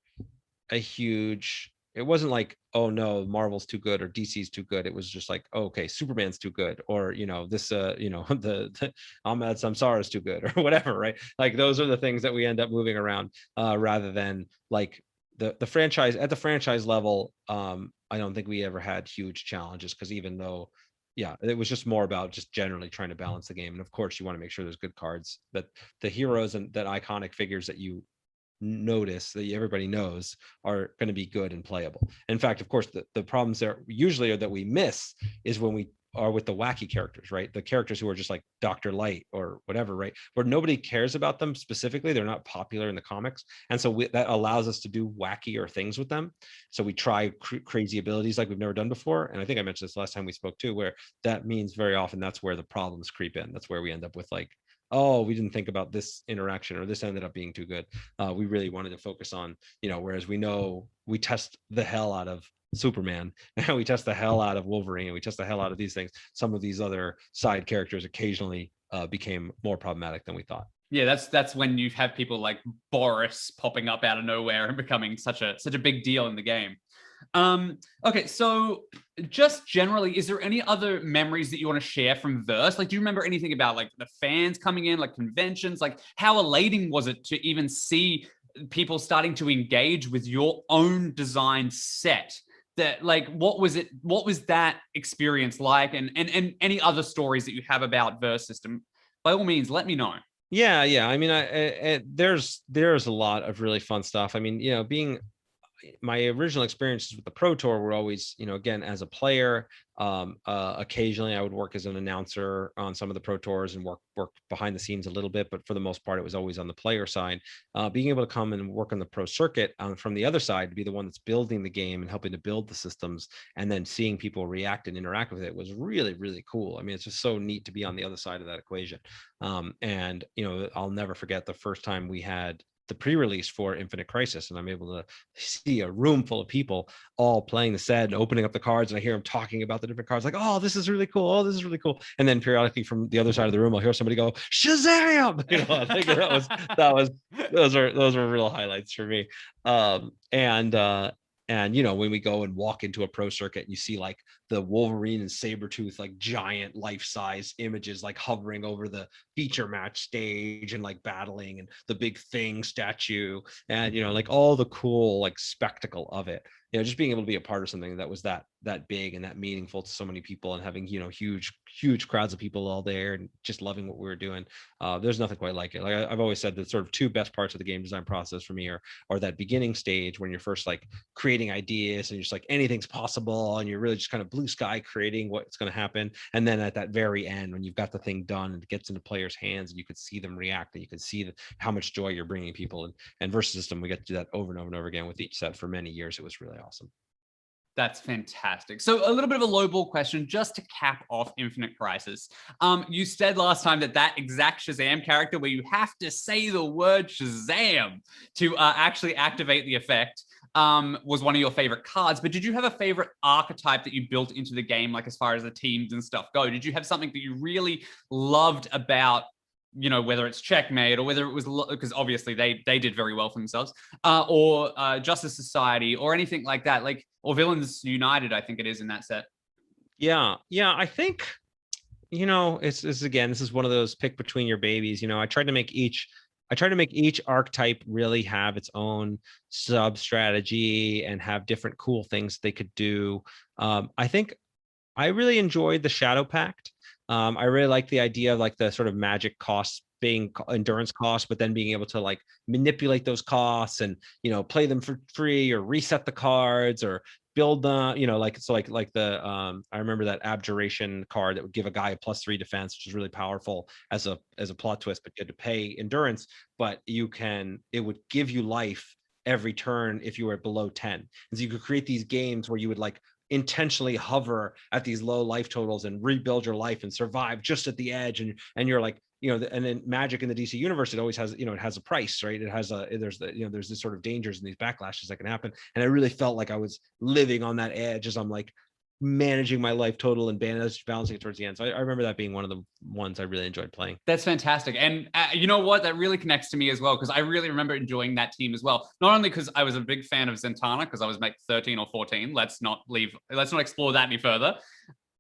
a huge, it wasn't like, oh no, Marvel's too good or DC's too good. It was just like, oh, okay, Superman's too good, or the Ahmed Samsara is too good, or whatever, right? Like those are the things that we end up moving around, rather than like the franchise. At the franchise level, I don't think we ever had huge challenges, because even though, yeah, it was just more about just generally trying to balance the game. And of course, you want to make sure there's good cards, that the heroes and that iconic figures that you notice, that everybody knows, are going to be good and playable. In fact, of course, the problems there usually are that we miss is when we are with the wacky characters, right? The characters who are just like Dr. Light or whatever, right? Where nobody cares about them specifically. They're not popular in the comics. And so that allows us to do wackier things with them. So we try crazy abilities like we've never done before. And I think I mentioned this last time we spoke too, where that means very often that's where the problems creep in. That's where we end up with like, oh, we didn't think about this interaction, or this ended up being too good. We really wanted to focus on, whereas we know we test the hell out of Superman, and we test the hell out of Wolverine, and we test the hell out of these things. Some of these other side characters occasionally became more problematic than we thought. Yeah, that's when you have people like Boris popping up out of nowhere and becoming such a big deal in the game. Okay, so just generally, is there any other memories that you want to share from Verse? Like, do you remember anything about like the fans coming in, like conventions? Like, how elating was it to even see people starting to engage with your own design set? That, like, what was that experience like? And any other stories that you have about Verse System, by all means, let me know. Yeah. I mean, there's a lot of really fun stuff. I mean, being my original experiences with the Pro Tour were always, again, as a player. Occasionally I would work as an announcer on some of the Pro Tours and work behind the scenes a little bit, but for the most part, it was always on the player side. Being able to come and work on the pro circuit from the other side, to be the one that's building the game and helping to build the systems, and then seeing people react and interact with it was really, really cool. I mean, it's just so neat to be on the other side of that equation. And, I'll never forget the first time we had the pre-release for Infinite Crisis, and I'm able to see a room full of people all playing the set and opening up the cards, and I hear them talking about the different cards, like, oh, this is really cool, oh, this is really cool. And then periodically from the other side of the room, I'll hear somebody go, Shazam! I think those were real highlights for me. And, you know, when we go and walk into a pro circuit and you see like the Wolverine and Sabretooth, like giant life-size images, like hovering over the feature match stage and like battling, and the big Thing statue, and, you know, like all the cool like spectacle of it, you know, just being able to be a part of something that was that big and that meaningful to so many people, and having, you know, huge crowds of people all there and just loving what we were doing. There's nothing quite like it. Like I've always said, the sort of two best parts of the game design process for me are that beginning stage when you're first like creating ideas and you're just like anything's possible, and you're really just kind of blue sky creating what's going to happen. And then at that very end, when you've got the thing done and it gets into players' hands and you could see them react and you can see how much joy you're bringing people. And Versus System, we get to do that over and over and over again with each set for many years. It was really awesome.
That's fantastic. So a little bit of a lowball question just to cap off Infinite Crisis. You said last time that exact Shazam character where you have to say the word Shazam to actually activate the effect was one of your favorite cards. But did you have a favorite archetype that you built into the game, like as far as the teams and stuff go? Did you have something that you really loved about, you know, whether it's Checkmate or whether it was, because obviously they did very well for themselves, or Justice Society or anything like that, like, or Villains United, I think it is in that set.
Yeah, I think, you know, it's again, this is one of those pick between your babies. You know, I tried to make each archetype really have its own sub strategy and have different cool things they could do. I think I really enjoyed the Shadow Pact. I really like the idea of like the sort of magic costs being endurance costs, but then being able to like manipulate those costs and, you know, play them for free or reset the cards or build the, you know, like, so like the I remember that Abjuration card that would give a guy a +3 defense, which is really powerful as a plot twist, but you had to pay endurance, but it would give you life every turn if you were below 10. And so you could create these games where you would like intentionally hover at these low life totals and rebuild your life and survive just at the edge. And you're like, you know, and then Magic in the DC universe, it always has, you know, it has a price, right? It has there's this sort of dangers and these backlashes that can happen. And I really felt like I was living on that edge as I'm like managing my life total and balancing it towards the end. So I remember that being one of the ones I really enjoyed playing.
That's fantastic. And you know what? That really connects to me as well, because I really remember enjoying that team as well. Not only because I was a big fan of Zentana, because I was like 13 or 14. Let's not explore that any further.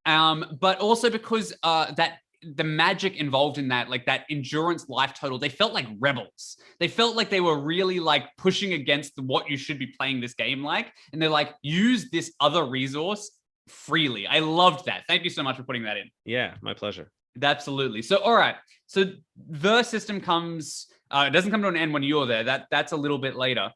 But also because that the magic involved in that, like that endurance life total, they felt like rebels. They felt like they were really like pushing against what you should be playing this game like. And they're like, use this other resource freely. I loved that. Thank you so much for putting that in.
Yeah, my pleasure.
Absolutely. So, all right. So the system comes, it doesn't come to an end when you're there. That's a little bit later.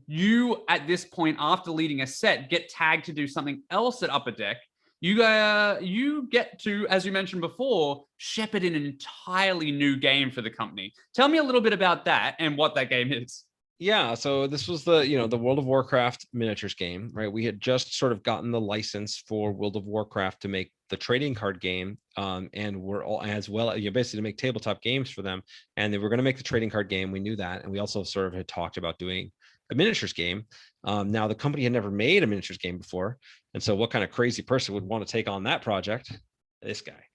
You, at this point, after leading a set, get tagged to do something else at Upper Deck. You get to, as you mentioned before, shepherd an entirely new game for the company. Tell me a little bit about that and what that game is.
Yeah, so this was the World of Warcraft miniatures game, right? We had just sort of gotten the license for World of Warcraft to make the trading card game, and we're all as well, basically to make tabletop games for them. And they were going to make the trading card game. We knew that, and we also sort of had talked about doing a miniatures game. Now the company had never made a miniatures game before, and so what kind of crazy person would want to take on that project? This guy.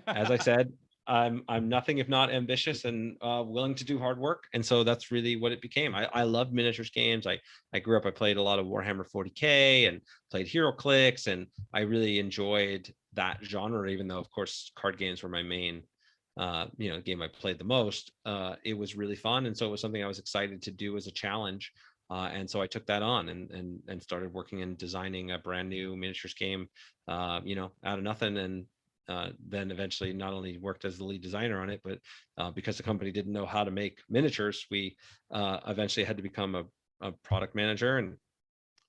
As I said, I'm nothing if not ambitious and willing to do hard work, and so that's really what it became. I love miniatures games. I grew up. I played a lot of Warhammer 40K and played HeroClix, and I really enjoyed that genre. Even though, of course, card games were my main, game I played the most. It was really fun, and so it was something I was excited to do as a challenge. And so I took that on and started working and designing a brand new miniatures game, out of nothing. And then eventually not only worked as the lead designer on it, but because the company didn't know how to make miniatures, we eventually had to become a product manager and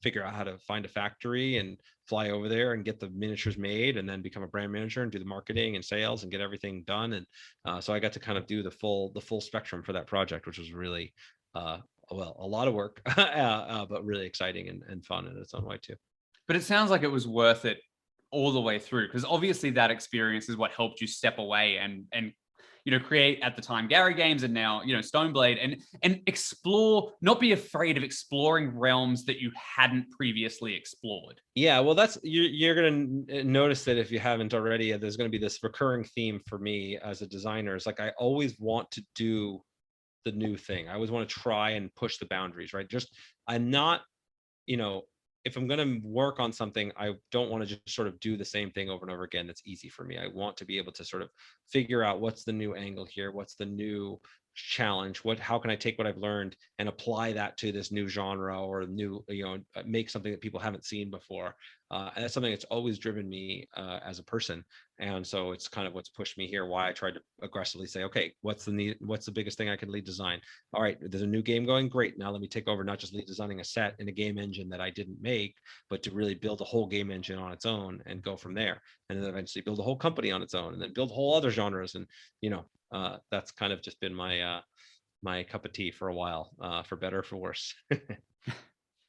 figure out how to find a factory and fly over there and get the miniatures made, and then become a brand manager and do the marketing and sales and get everything done. And so I got to kind of do the full spectrum for that project, which was really a lot of work, but really exciting and fun in its own way too.
But it sounds like it was worth it all the way through, because obviously that experience is what helped you step away and create, at the time, Gary Games, and now Stoneblade, and explore, not be afraid of exploring realms that you hadn't previously explored.
Yeah, well, that's you're going to notice that if you haven't already, there's going to be this recurring theme for me as a designer. It's like I always want to do the new thing. I always want to try and push the boundaries, right? I'm not if I'm going to work on something, I don't want to just sort of do the same thing over and over again. That's easy for me. I want to be able to sort of figure out what's the new angle here, what's the new challenge, how can I take what I've learned and apply that to this new genre or new, make something that people haven't seen before. And that's something that's always driven me as a person. And so it's kind of what's pushed me here, why I tried to aggressively say, okay, what's the biggest thing I can lead design? All right, there's a new game going, great. Now let me take over, not just lead designing a set in a game engine that I didn't make, but to really build a whole game engine on its own and go from there. And then eventually build a whole company on its own and then build whole other genres. And, that's kind of just been my cup of tea for a while, for better or for worse.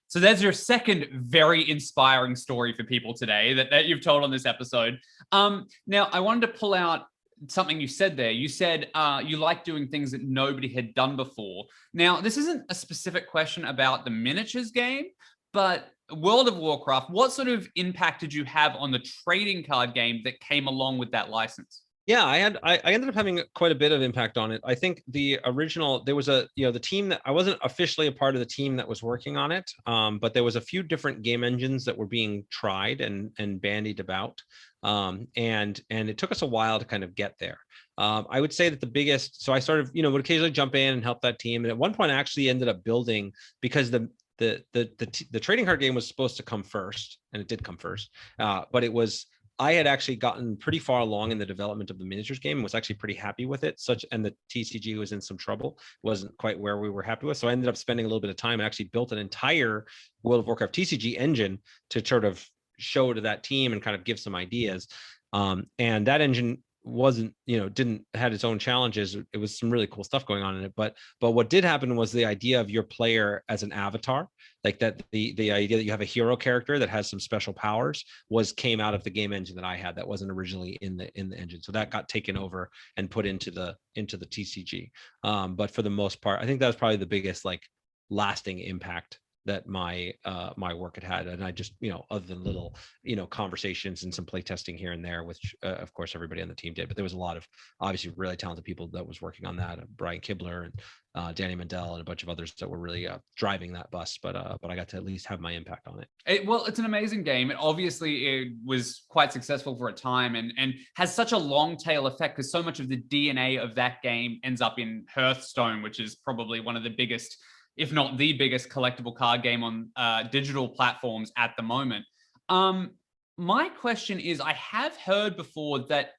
So there's your second very inspiring story for people today that you've told on this episode. Now, I wanted to pull out something you said there. You said you like doing things that nobody had done before. Now, this isn't a specific question about the miniatures game, but World of Warcraft, what sort of impact did you have on the trading card game that came along with that license?
Yeah, I ended up having quite a bit of impact on it. I think the original, there was the team that I wasn't officially a part of the team that was working on it, but there was a few different game engines that were being tried and bandied about. And it took us a while to kind of get there. I would say that the biggest, so I sort of, would occasionally jump in and help that team. And at one point I actually ended up building, because the trading card game was supposed to come first, and it did come first, but I had actually gotten pretty far along in the development of the miniatures game and was actually pretty happy with it. And the TCG was in some trouble, wasn't quite where we were happy with. So I ended up spending a little bit of time and actually built an entire World of Warcraft TCG engine to sort of show to that team and kind of give some ideas. And that engine had its own challenges. It was some really cool stuff going on in it. But what did happen was the idea of your player as an avatar, like that the idea that you have a hero character that has some special powers came out of the game engine that I had that wasn't originally in the engine. So that got taken over and put into the TCG. But for the most part, I think that was probably the biggest lasting impact that my work had. And I just, other than little, conversations and some play testing here and there, which of course everybody on the team did, but there was a lot of obviously really talented people that was working on that, Brian Kibler and Danny Mandel and a bunch of others that were really driving that bus. But I got to at least have my impact on it.
Well, it's an amazing game. And obviously it was quite successful for a time and has such a long tail effect because so much of the DNA of that game ends up in Hearthstone, which is probably one of the biggest, if not the biggest, collectible card game on digital platforms at the moment. My question is, I have heard before that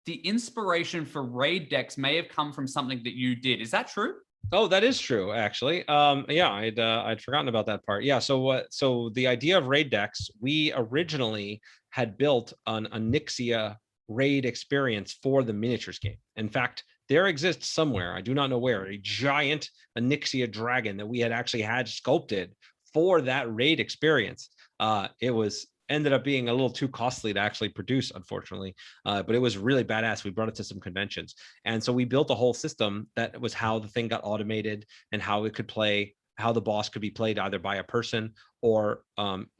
the inspiration for raid decks may have come from something that you did. Is that true?
Oh, that is true, actually. Yeah, I'd forgotten about that part. Yeah, so the idea of raid decks, we originally had built a Nixia raid experience for the miniatures game. In fact, there exists somewhere, I do not know where, a giant Nixia dragon that we had actually had sculpted for that raid experience. It ended up being a little too costly to actually produce, unfortunately, but it was really badass. We brought it to some conventions. And so we built a whole system that was how the thing got automated and how it could play, how the boss could be played either by a person or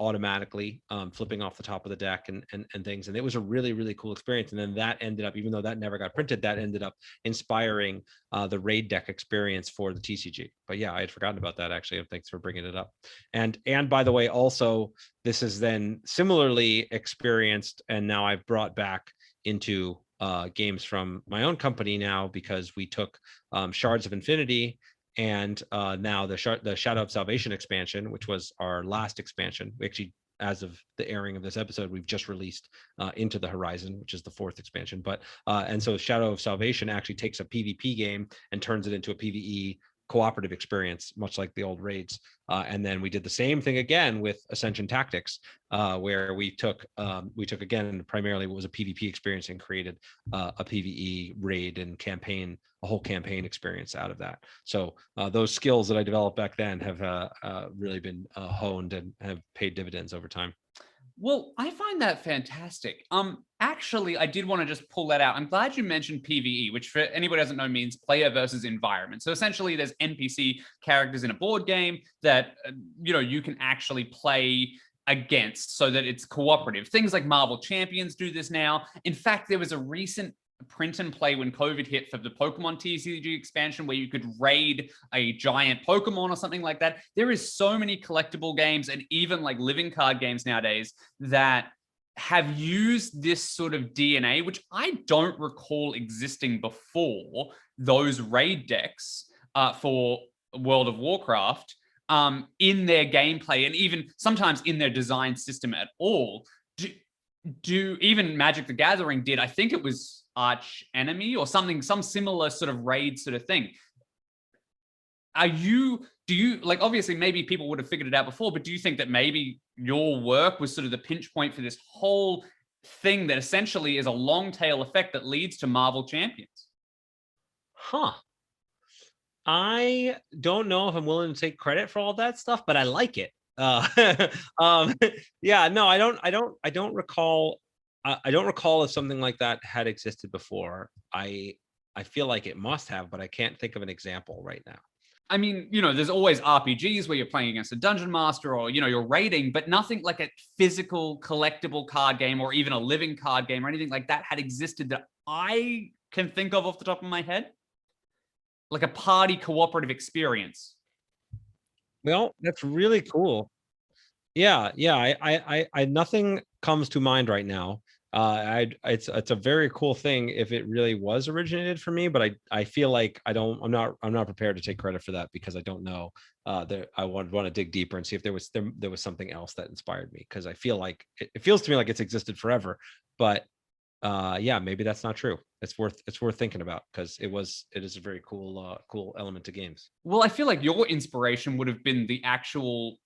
automatically flipping off the top of the deck and things. And it was a really, really cool experience. And then that ended up, even though that never got printed, that ended up inspiring the raid deck experience for the TCG. But yeah, I had forgotten about that, actually. Thanks for bringing it up. And by the way, also, this is then similarly experienced, and now I've brought back into games from my own company now, because we took Shards of Infinity and now the Shadow of Salvation expansion, which was our last expansion. We actually, as of the airing of this episode, we've just released Into the Horizon, which is the 4th expansion. But and so Shadow of Salvation actually takes a PvP game and turns it into a PvE cooperative experience, much like the old raids. And then we did the same thing again with Ascension Tactics, where we took again primarily what was a PvP experience and created a PvE raid and campaign, a whole campaign experience out of that. So those skills that I developed back then have really been honed and have paid dividends over time.
Well, I find that fantastic. Actually, I did want to just pull that out. I'm glad you mentioned PvE, which for anybody who doesn't know means player versus environment. So essentially, there's NPC characters in a board game that you can actually play against so that it's cooperative. Things like Marvel Champions do this now. In fact, there was a recent print and play when COVID hit for the Pokemon TCG expansion, where you could raid a giant Pokemon or something like that. There is so many collectible games and even like living card games nowadays that have used this sort of DNA, which I don't recall existing before those raid decks for World of Warcraft in their gameplay and even sometimes in their design system at all. Do even Magic the Gathering did, I think it was Arch Enemy or something, some similar sort of raid sort of thing. Do you like, obviously maybe people would have figured it out before, but do you think that maybe your work was sort of the pinch point for this whole thing that essentially is a long tail effect that leads to Marvel Champions?
I don't know if I'm willing to take credit for all that stuff, but I like it. Yeah, no, I don't recall if something like that had existed before. I feel like it must have, but I can't think of an example right now.
I mean, you know, there's always RPGs where you're playing against a dungeon master or, you know, you're raiding, but nothing like a physical collectible card game or even a living card game or anything like that had existed that I can think of off the top of my head. Like a party cooperative experience.
Well, that's really cool. Yeah, I nothing comes to mind right now. It's a very cool thing if it really was originated for me, but I feel like I'm not prepared to take credit for that because I don't know. I want to dig deeper and see if there was something else that inspired me, because I feel like it feels to me like it's existed forever, but yeah, maybe that's not true. It's worth thinking about, because it is a very cool element to games.
Well, I feel like your inspiration would have been the actual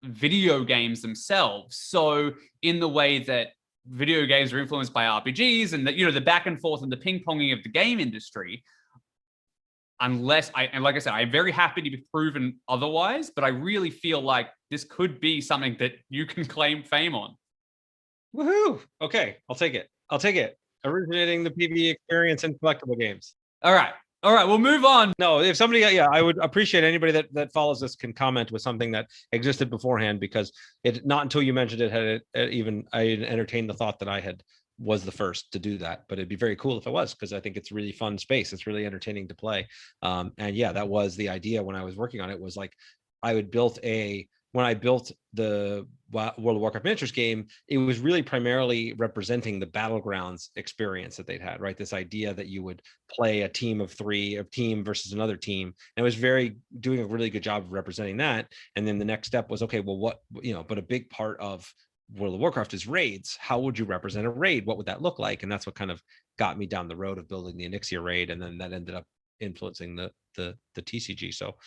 video games themselves. So in the way that video games are influenced by RPGs and that, you know, the back and forth and the ping ponging of the game industry, and like I said, I'm very happy to be proven otherwise, but I really feel like this could be something that you can claim fame on.
Woohoo! Okay, I'll take it. Originating the PvE experience in collectible games.
All right, we'll move on.
No, if somebody, yeah, I would appreciate anybody that follows this can comment with something that existed beforehand, because not until you mentioned it had I entertained the thought that I was the first to do that. But it'd be very cool if it was, because I think it's really fun space. It's really entertaining to play. And yeah, that was the idea when I was working on it, was like when I built the World of Warcraft miniatures game, it was really primarily representing the battlegrounds experience that they'd had, right? This idea that you would play a team of three, a team versus another team. And it was doing a really good job of representing that. And then the next step was, okay, well, but a big part of World of Warcraft is raids. How would you represent a raid? What would that look like? And that's what kind of got me down the road of building the Onyxia raid. And then that ended up influencing the TCG. So,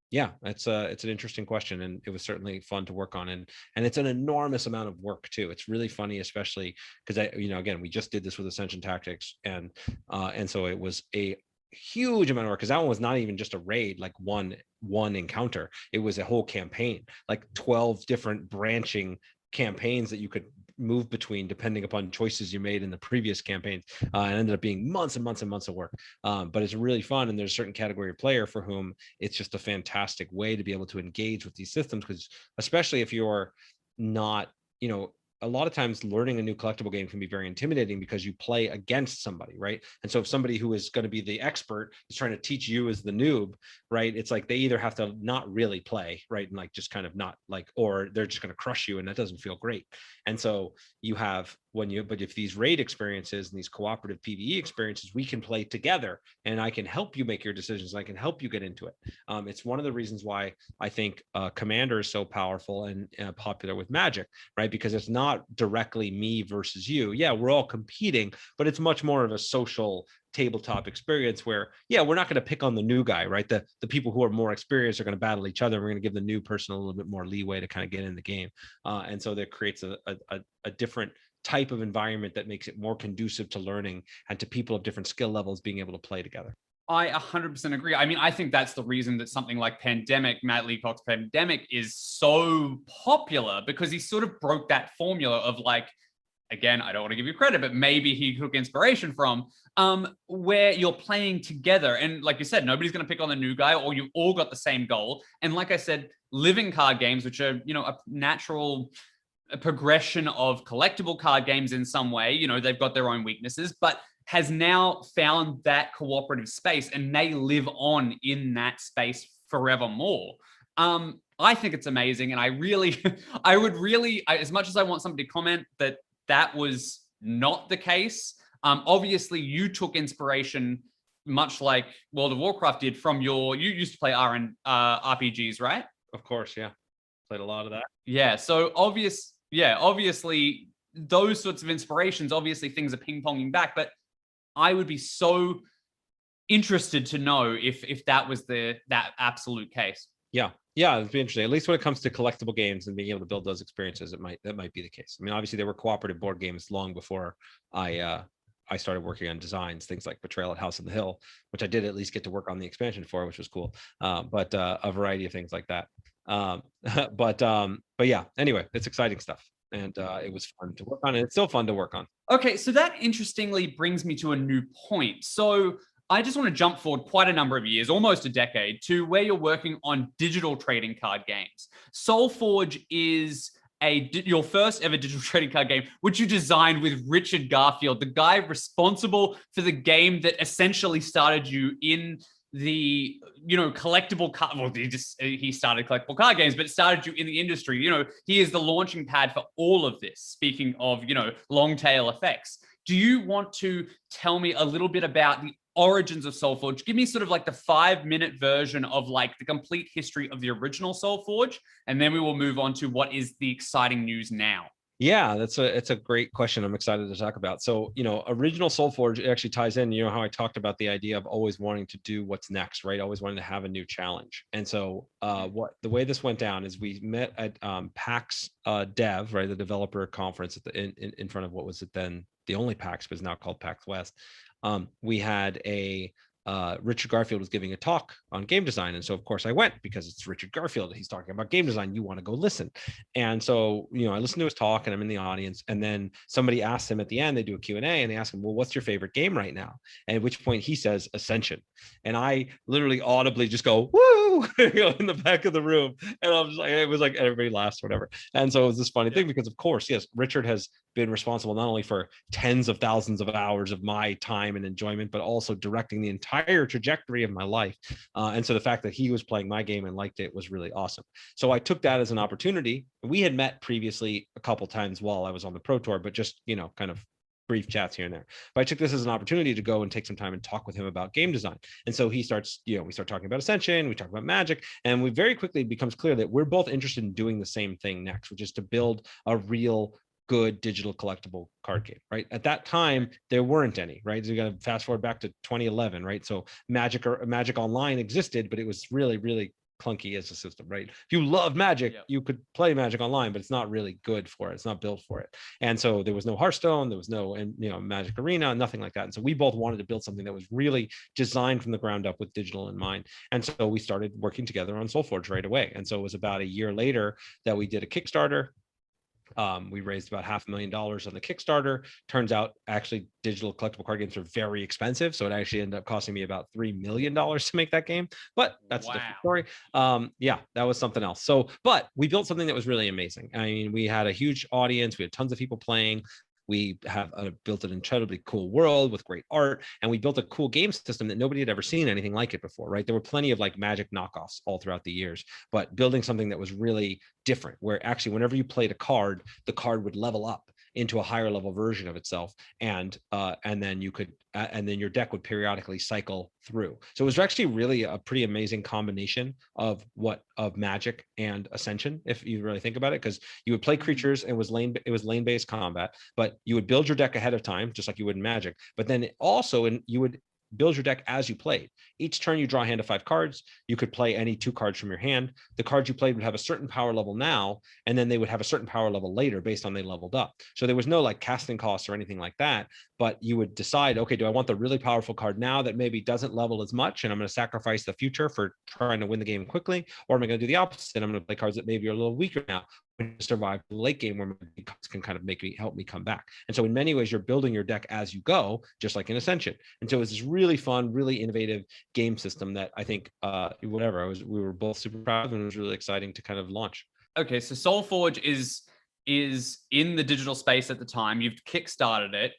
yeah, it's an interesting question, and it was certainly fun to work on, and it's an enormous amount of work too. It's really funny, especially because again, we just did this with Ascension Tactics, and so it was a huge amount of work, because that one was not even just a raid, like one encounter. It was a whole campaign, like 12 different branching campaigns that you could move between depending upon choices you made in the previous campaigns, and ended up being months and months and months of work, but it's really fun. And there's a certain category of player for whom it's just a fantastic way to be able to engage with these systems, because especially if you're not, a lot of times learning a new collectible game can be very intimidating because you play against somebody, right? And so if somebody who is going to be the expert is trying to teach you as the noob, right, it's like they either have to not really play, right, and like just kind of not like, or they're just going to crush you, and that doesn't feel great. And so you have but if these raid experiences and these cooperative PvE experiences, we can play together, and I can help you make your decisions. I can help you get into it. It's one of the reasons why I think Commander is so powerful and popular with Magic, right? Because it's not directly me versus you. Yeah, we're all competing, but it's much more of a social tabletop experience where, yeah, we're not going to pick on the new guy, right? The people who are more experienced are going to battle each other. We're going to give the new person a little bit more leeway to kind of get in the game. And so that creates a different type of environment that makes it more conducive to learning and to people of different skill levels being able to play together.
I 100% agree. I mean, I think that's the reason that something like Matt Leacock's Pandemic is so popular, because he sort of broke that formula of like, again, I don't want to give you credit, but maybe he took inspiration from, where you're playing together. And like you said, nobody's going to pick on the new guy, or you all got the same goal. And like I said, living card games, which are, a natural progression of collectible card games in some way, they've got their own weaknesses, but has now found that cooperative space, and they live on in that space forevermore. I think it's amazing, and I really, as much as I want somebody to comment that was not the case. Obviously, you took inspiration, much like World of Warcraft did, from you used to play RPGs, right?
Of course, yeah. Played a lot of that.
Yeah. So obviously, those sorts of inspirations, obviously things are ping-ponging back, but I would be so interested to know if that was that absolute case.
Yeah, it'd be interesting. At least when it comes to collectible games and being able to build those experiences, that might be the case. I mean, obviously there were cooperative board games long before I started working on designs, things like Betrayal at House on the Hill, which I did at least get to work on the expansion for, which was cool. But a variety of things like that. But yeah, anyway, it's exciting stuff. And it was fun to work on, and it's still fun to work on.
Okay, so that interestingly brings me to a new point. So I just want to jump forward quite a number of years, almost a decade, to where you're working on digital trading card games. SolForge is your first ever digital trading card game, which you designed with Richard Garfield, the guy responsible for the game that essentially started you in the collectible card. Well, he started collectible card games, but it started you in the industry. He is the launching pad for all of this. Speaking of long tail effects, do you want to tell me a little bit about the origins of SolForge? Give me sort of like the 5-minute version of like the complete history of the original SolForge, and then we will move on to what is the exciting news now.
Yeah, it's a great question. I'm excited to talk about. So, original SolForge actually ties in, how I talked about the idea of always wanting to do what's next, right? Always wanting to have a new challenge. And so the way this went down is we met at PAX Dev, right? The developer conference in front of what was it then? The only PAX, but is now called PAX West. We had Richard Garfield was giving a talk on game design. And so of course I went because it's Richard Garfield. He's talking about game design. You want to go listen. And so, I listened to his talk and I'm in the audience. And then somebody asked him at the end, they do a Q&A and they ask him, well, what's your favorite game right now? And at which point he says Ascension. And I literally audibly just go, woo, in the back of the room. And I was like, it was like everybody laughs, whatever. And so it was this funny thing because of course, yes, Richard has been responsible not only for tens of thousands of hours of my time and enjoyment, but also directing the entire trajectory of my life. And so the fact that he was playing my game and liked it was really awesome. So I took that as an opportunity. We had met previously a couple times while I was on the Pro Tour, but just, kind of brief chats here and there. But I took this as an opportunity to go and take some time and talk with him about game design. And so he starts, we start talking about Ascension, we talk about Magic, and we very quickly becomes clear that we're both interested in doing the same thing next, which is to build a real good digital collectible card game, right? At that time, there weren't any, right? So you got to fast forward back to 2011, right? So Magic Online existed, but it was really, really clunky as a system, right? If you love Magic, you could play Magic Online, but it's not really good for it. It's not built for it. And so there was no Hearthstone, there was no, Magic Arena, nothing like that. And so we both wanted to build something that was really designed from the ground up with digital in mind. And so we started working together on SolForge right away. And so it was about a year later that we did a Kickstarter. We raised about $500,000 on the Kickstarter. Turns out actually digital collectible card games are very expensive. So it actually ended up costing me about $3 million to make that game, but that's a different story. Yeah, that was something else. So, but we built something that was really amazing. I mean, we had a huge audience. We had tons of people playing. We have built an incredibly cool world with great art, and we built a cool game system that nobody had ever seen anything like it before, right? There were plenty of like Magic knockoffs all throughout the years, but building something that was really different, where actually whenever you played a card, the card would level up into a higher level version of itself, and then you could and then your deck would periodically cycle through. So it was actually really a pretty amazing combination of Magic and Ascension, if you really think about it, because you would play creatures and it was lane-based combat, but you would build your deck ahead of time, just like you would in Magic. But then you would build your deck as you played. Each turn you draw a hand of 5 cards. You could play any 2 cards from your hand. The cards you played would have a certain power level now, and then they would have a certain power level later based on they leveled up. So there was no like casting costs or anything like that, but you would decide, okay, do I want the really powerful card now that maybe doesn't level as much and I'm going to sacrifice the future for trying to win the game quickly, or am I going to do the opposite? I'm going to play cards that maybe are a little weaker now to survive the late game where my cards can kind of help me come back. And so in many ways, you're building your deck as you go, just like in Ascension. And so it was this really fun, really innovative game system that I think we were both super proud of, and it was really exciting to kind of launch.
Okay, so SolForge is in the digital space at the time. You've kickstarted it.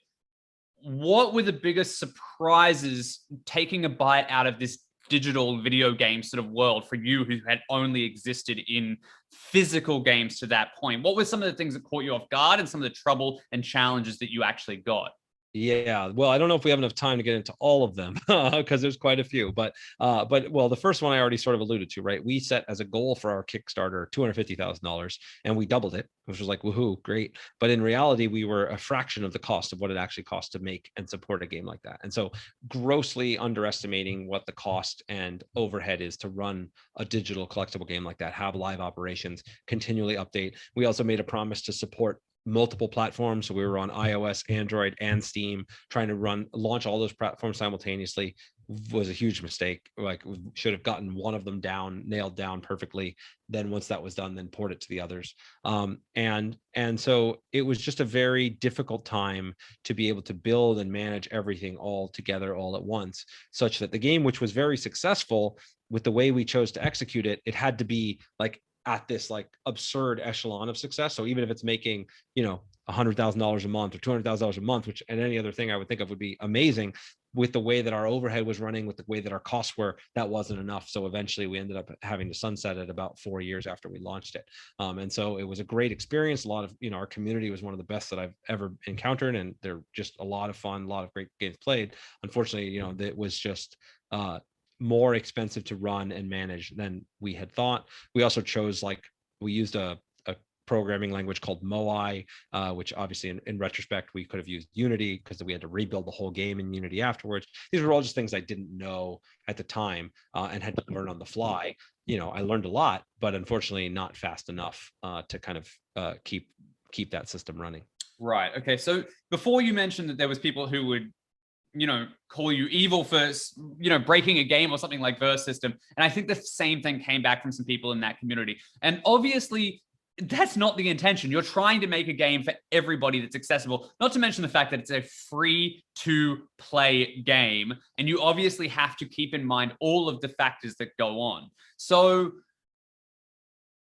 what were the biggest surprises taking a bite out of this digital video game sort of world for you who had only existed in physical games to that point? What were some of the things that caught you off guard and some of the trouble and challenges that you actually got?
Yeah, well, I don't know if we have enough time to get into all of them because there's quite a few. But well, the first one I already sort of alluded to, right? We set as a goal for our Kickstarter $250,000, and we doubled it, which was like woohoo, great. But in reality, we were a fraction of the cost of what it actually cost to make and support a game like that. And so, grossly underestimating what the cost and overhead is to run a digital collectible game like that, have live operations, continually update. We also made a promise to support multiple platforms. So we were on iOS, Android, and Steam, trying to launch all those platforms simultaneously. Was a huge mistake. Like, we should have gotten one of them nailed down perfectly. Then once that was done, then port it to the others. And so it was just a very difficult time to be able to build and manage everything all together all at once, such that the game, which was very successful with the way we chose to execute it, it had to be like at this like absurd echelon of success. So even if it's making, $100,000 a month or $200,000 a month, which and any other thing I would think of would be amazing, with the way that our overhead was running, with the way that our costs were, that wasn't enough. So eventually we ended up having to sunset it about 4 years after we launched it. And so it was a great experience. A lot of, our community was one of the best that I've ever encountered. And they're just a lot of fun, a lot of great games played. Unfortunately, it was just, more expensive to run and manage than we had thought. We also chose, we used a programming language called Moai, which obviously in retrospect, we could have used Unity because we had to rebuild the whole game in Unity afterwards. These were all just things I didn't know at the time and had to learn on the fly. I learned a lot, but unfortunately not fast enough to kind of keep that system running.
Right. Okay. So before you mentioned that there was people who would call you evil for, breaking a game or something like Verse System. And I think the same thing came back from some people in that community. And obviously, that's not the intention. You're trying to make a game for everybody that's accessible, not to mention the fact that it's a free to play game. And you obviously have to keep in mind all of the factors that go on. So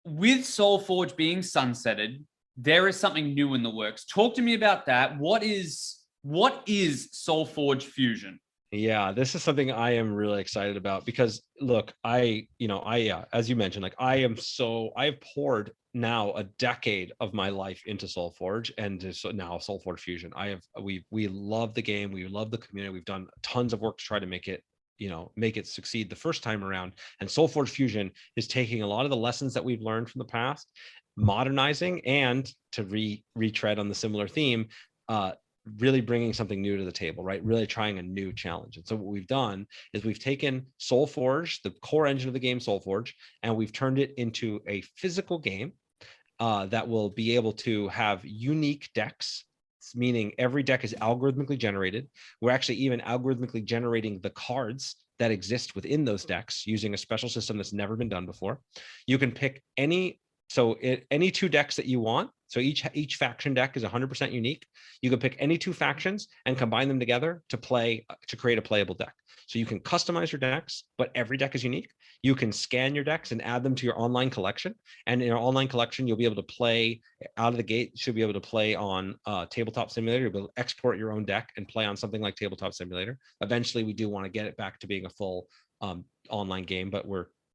with SolForge being sunsetted, there is something new in the works. Talk to me about that. What is SolForge Fusion?
Yeah, this is something I am really excited about because look, as you mentioned, I've poured now a decade of my life into SolForge and so now SolForge Fusion. We love the game. We love the community. We've done tons of work to try to make it succeed the first time around. And SolForge Fusion is taking a lot of the lessons that we've learned from the past, modernizing, and to retread on the similar theme, really bringing something new to the table, right? Really trying a new challenge. And so what we've done is we've taken SolForge, the core engine of the game SolForge, and we've turned it into a physical game that will be able to have unique decks, meaning every deck is algorithmically generated. We're actually even algorithmically generating the cards that exist within those decks using a special system that's never been done before. You can pick any two decks that you want. So each faction deck is 100% unique. You can pick any two factions and combine them together to create a playable deck. So you can customize your decks, but every deck is unique. You can scan your decks and add them to your online collection. And in your online collection, you'll be able to play out of the gate. Should be able to play on Tabletop Simulator. You'll be able to export your own deck and play on something like Tabletop Simulator. Eventually, we do want to get it back to being a full online game, but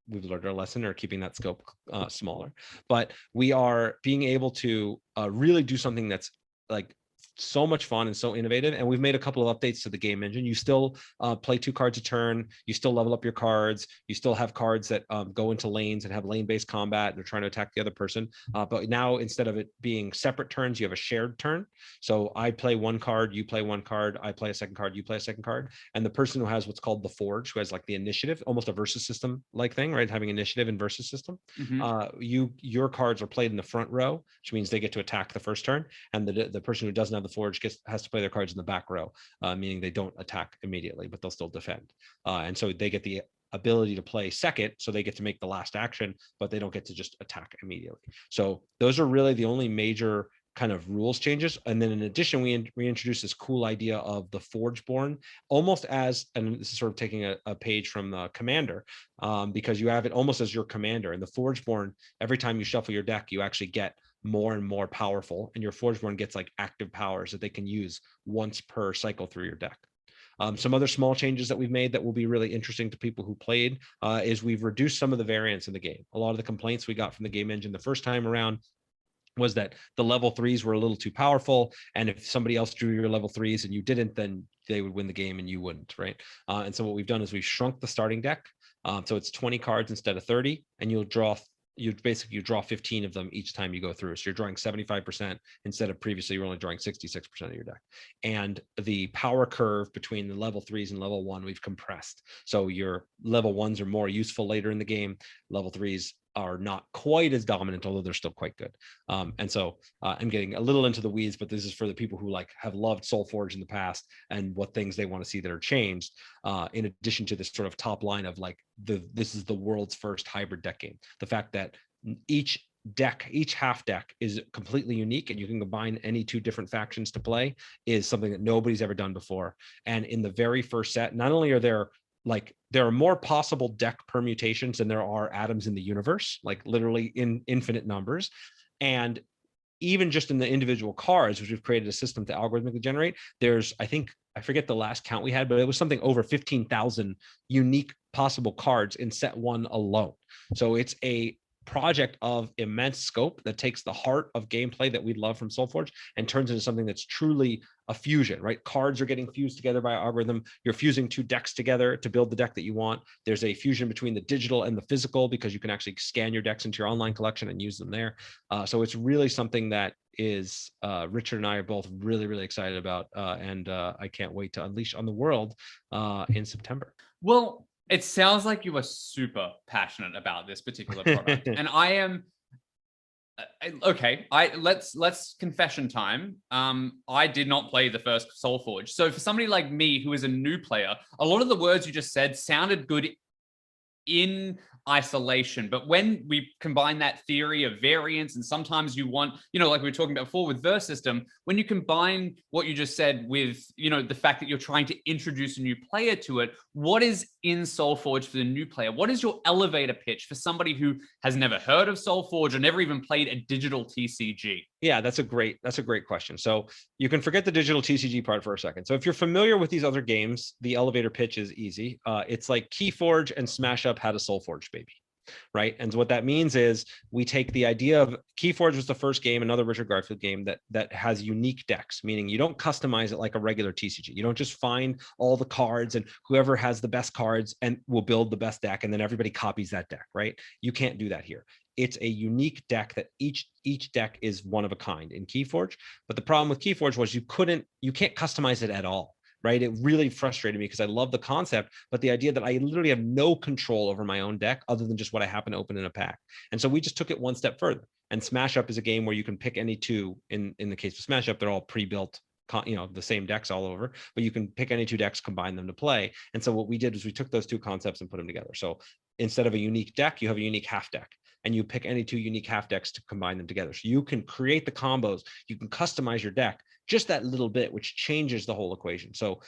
we've learned our lesson or keeping that scope smaller. But we are being able to really do something that's like so much fun and so innovative. And we've made a couple of updates to the game engine. You still play 2 cards a turn. You still level up your cards. You still have cards that go into lanes and have lane-based combat. They're trying to attack the other person. But now, instead of it being separate turns, you have a shared turn. So I play 1 card, you play 1 card, I play a second card, you play a second card. And the person who has what's called the Forge, who has like the initiative, almost a versus system like thing, right? Having initiative and versus system. Mm-hmm. Your cards are played in the front row, which means they get to attack the first turn. And the person who doesn't have the Forge has to play their cards in the back row, meaning they don't attack immediately, but they'll still defend. And so they get the ability to play second, so they get to make the last action, but they don't get to just attack immediately. So those are really the only major kind of rules changes. And then in addition, we introduced this cool idea of the Forgeborn, almost as, and this is sort of taking a page from the Commander, because you have it almost as your commander. And the Forgeborn, every time you shuffle your deck, you actually get more and more powerful, and your Forgeborn gets like active powers that they can use once per cycle through your deck. Some other small changes that we've made that will be really interesting to people who played is we've reduced some of the variance in the game. A lot of the complaints we got from the game engine the first time around was that the level 3s were a little too powerful, and if somebody else drew your level 3s and you didn't, then they would win the game and you wouldn't, right? And so what we've done is we've shrunk the starting deck, so it's 20 cards instead of 30, and you draw 15 of them each time you go through. So you're drawing 75% instead of previously you're only drawing 66% of your deck. And the power curve between the level 3s and level 1 we've compressed. So your level 1s are more useful later in the game. Level 3s are not quite as dominant, although they're still quite good. And so I'm getting a little into the weeds, but this is for the people who like have loved SolForge in the past and what things they want to see that are changed. In addition to this sort of top line of like this is the world's first hybrid deck game. The fact that each half deck is completely unique and you can combine any two different factions to play is something that nobody's ever done before. And in the very first set, not only are there more possible deck permutations than there are atoms in the universe, like literally in infinite numbers. And even just in the individual cards, which we've created a system to algorithmically generate, there's, I forget the last count we had, but it was something over 15,000 unique possible cards in set 1 alone. So it's a project of immense scope that takes the heart of gameplay that we love from SolForge and turns into something that's truly a fusion, right? Cards are getting fused together by algorithm. You're fusing 2 decks together to build the deck that you want. There's a fusion between the digital and the physical because you can actually scan your decks into your online collection and use them there. So it's really something that is Richard and I are both really, really excited about. And I can't wait to unleash on the world in September.
Well, it sounds like you are super passionate about this particular product, and I am. Okay, let's confession time. I did not play the first SolForge, so for somebody like me who is a new player, a lot of the words you just said sounded good in isolation, but when we combine that theory of variance, and sometimes you want, like we were talking about before with verse system, when you combine what you just said with, the fact that you're trying to introduce a new player to it, what is in SolForge for the new player? What is your elevator pitch for somebody who has never heard of SolForge or never even played a digital TCG?
Yeah, that's a great question. So you can forget the digital TCG part for a second. So if you're familiar with these other games, the elevator pitch is easy. It's like Keyforge and Smash Up had a SolForge baby, right? And what that means is we take the idea of Keyforge was the first game, another Richard Garfield game that has unique decks, meaning you don't customize it like a regular TCG. You don't just find all the cards and whoever has the best cards and will build the best deck and then everybody copies that deck, right? You can't do that here. It's a unique deck that each deck is one of a kind in Keyforge. But the problem with Keyforge was you can't customize it at all, right? It really frustrated me because I love the concept, but the idea that I literally have no control over my own deck other than just what I happen to open in a pack. And so we just took it one step further. And Smash Up is a game where you can pick any two. In the case of Smash Up, they're all pre-built, the same decks all over, but you can pick any 2 decks, combine them to play. And so what we did is we took those 2 concepts and put them together. So instead of a unique deck, you have a unique half deck. And you pick any 2 unique half decks to combine them together. So you can create the combos, you can customize your deck just that little bit, which changes the whole equation. So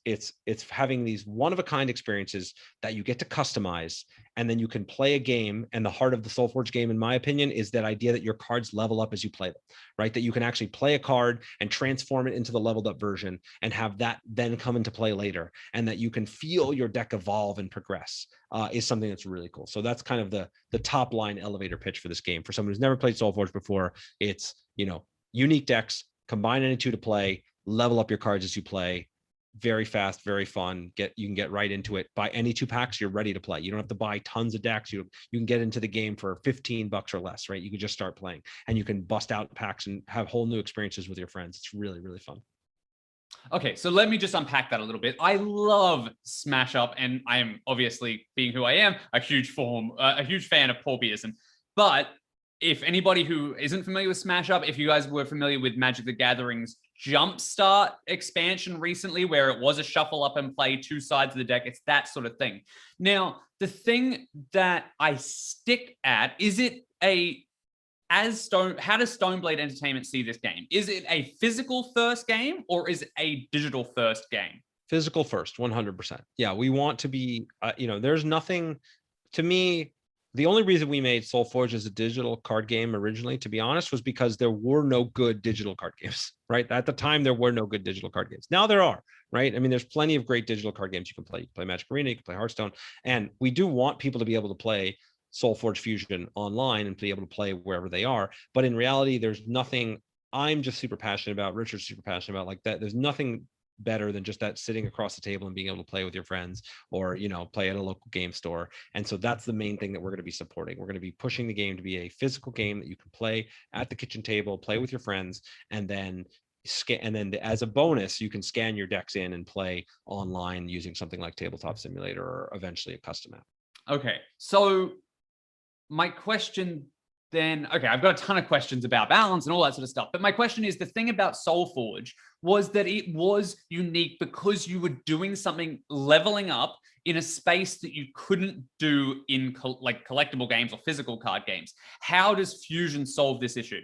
it's having these one-of-a-kind experiences that you get to customize, and then you can play a game. And the heart of the SolForge game, in my opinion, is that idea that your cards level up as you play them, right? That you can actually play a card and transform it into the leveled up version and have that then come into play later, and that you can feel your deck evolve and progress is something that's really cool. So that's kind of the top line elevator pitch for this game. For someone who's never played SolForge before, it's, unique decks, combine any 2 to play, level up your cards as you play, very fast, very fun. You can get right into it. Buy any 2 packs, you're ready to play. You don't have to buy tons of decks. You can get into the game for $15 or less, right? You can just start playing, and you can bust out packs and have whole new experiences with your friends. It's really, really fun.
Okay, so let me just unpack that a little bit. I love Smash Up, and I am obviously, being who I am, a huge fan of Paupeism. But if anybody who isn't familiar with Smash Up, if you guys were familiar with Magic the Gathering's Jumpstart expansion recently, where it was a shuffle up and play 2 sides of the deck, it's that sort of thing. Now, the thing that I stick at, how does Stoneblade Entertainment see this game? Is it a physical first game or is it a digital first game?
Physical first, 100%. Yeah, we want to be, there's nothing, to me, the only reason we made SolForge as a digital card game originally, to be honest, was because there were no good digital card games, right? At the time, there were no good digital card games. Now there are, right? I mean, there's plenty of great digital card games you can play. You can play Magic Arena, you can play Hearthstone, and we do want people to be able to play SolForge Fusion online and be able to play wherever they are. But in reality, there's nothing I'm just super passionate about, Richard's super passionate about, like that. There's nothing better than just that sitting across the table and being able to play with your friends, or play at a local game store. And so that's the main thing that we're going to be supporting. We're going to be pushing the game to be a physical game that you can play at the kitchen table, play with your friends, and then as a bonus, you can scan your decks in and play online using something like Tabletop Simulator or eventually a custom app.
Okay, so my question then, okay, I've got a ton of questions about balance and all that sort of stuff. But my question is, the thing about SolForge was that it was unique because you were doing something, leveling up in a space that you couldn't do in like collectible games or physical card games. How does Fusion solve this issue?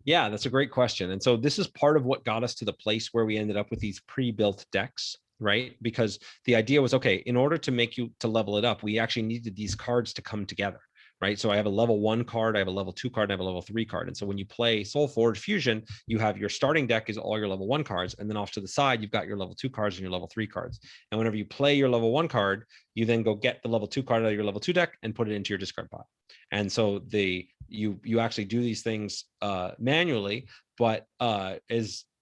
Yeah, that's a great question. And so this is part of what got us to the place where we ended up with these pre-built decks, right? Because the idea was, okay, in order to make you to level it up, we actually needed these cards to come together. Right. So I have a level 1 card, I have a level 2 card, and I have a level 3 card. And so when you play SolForge Fusion, you have your starting deck is all your level 1 cards. And then off to the side, you've got your level 2 cards and your level 3 cards. And whenever you play your level 1 card, you then go get the level 2 card out of your level 2 deck and put it into your discard pile. And so you actually do these things manually, but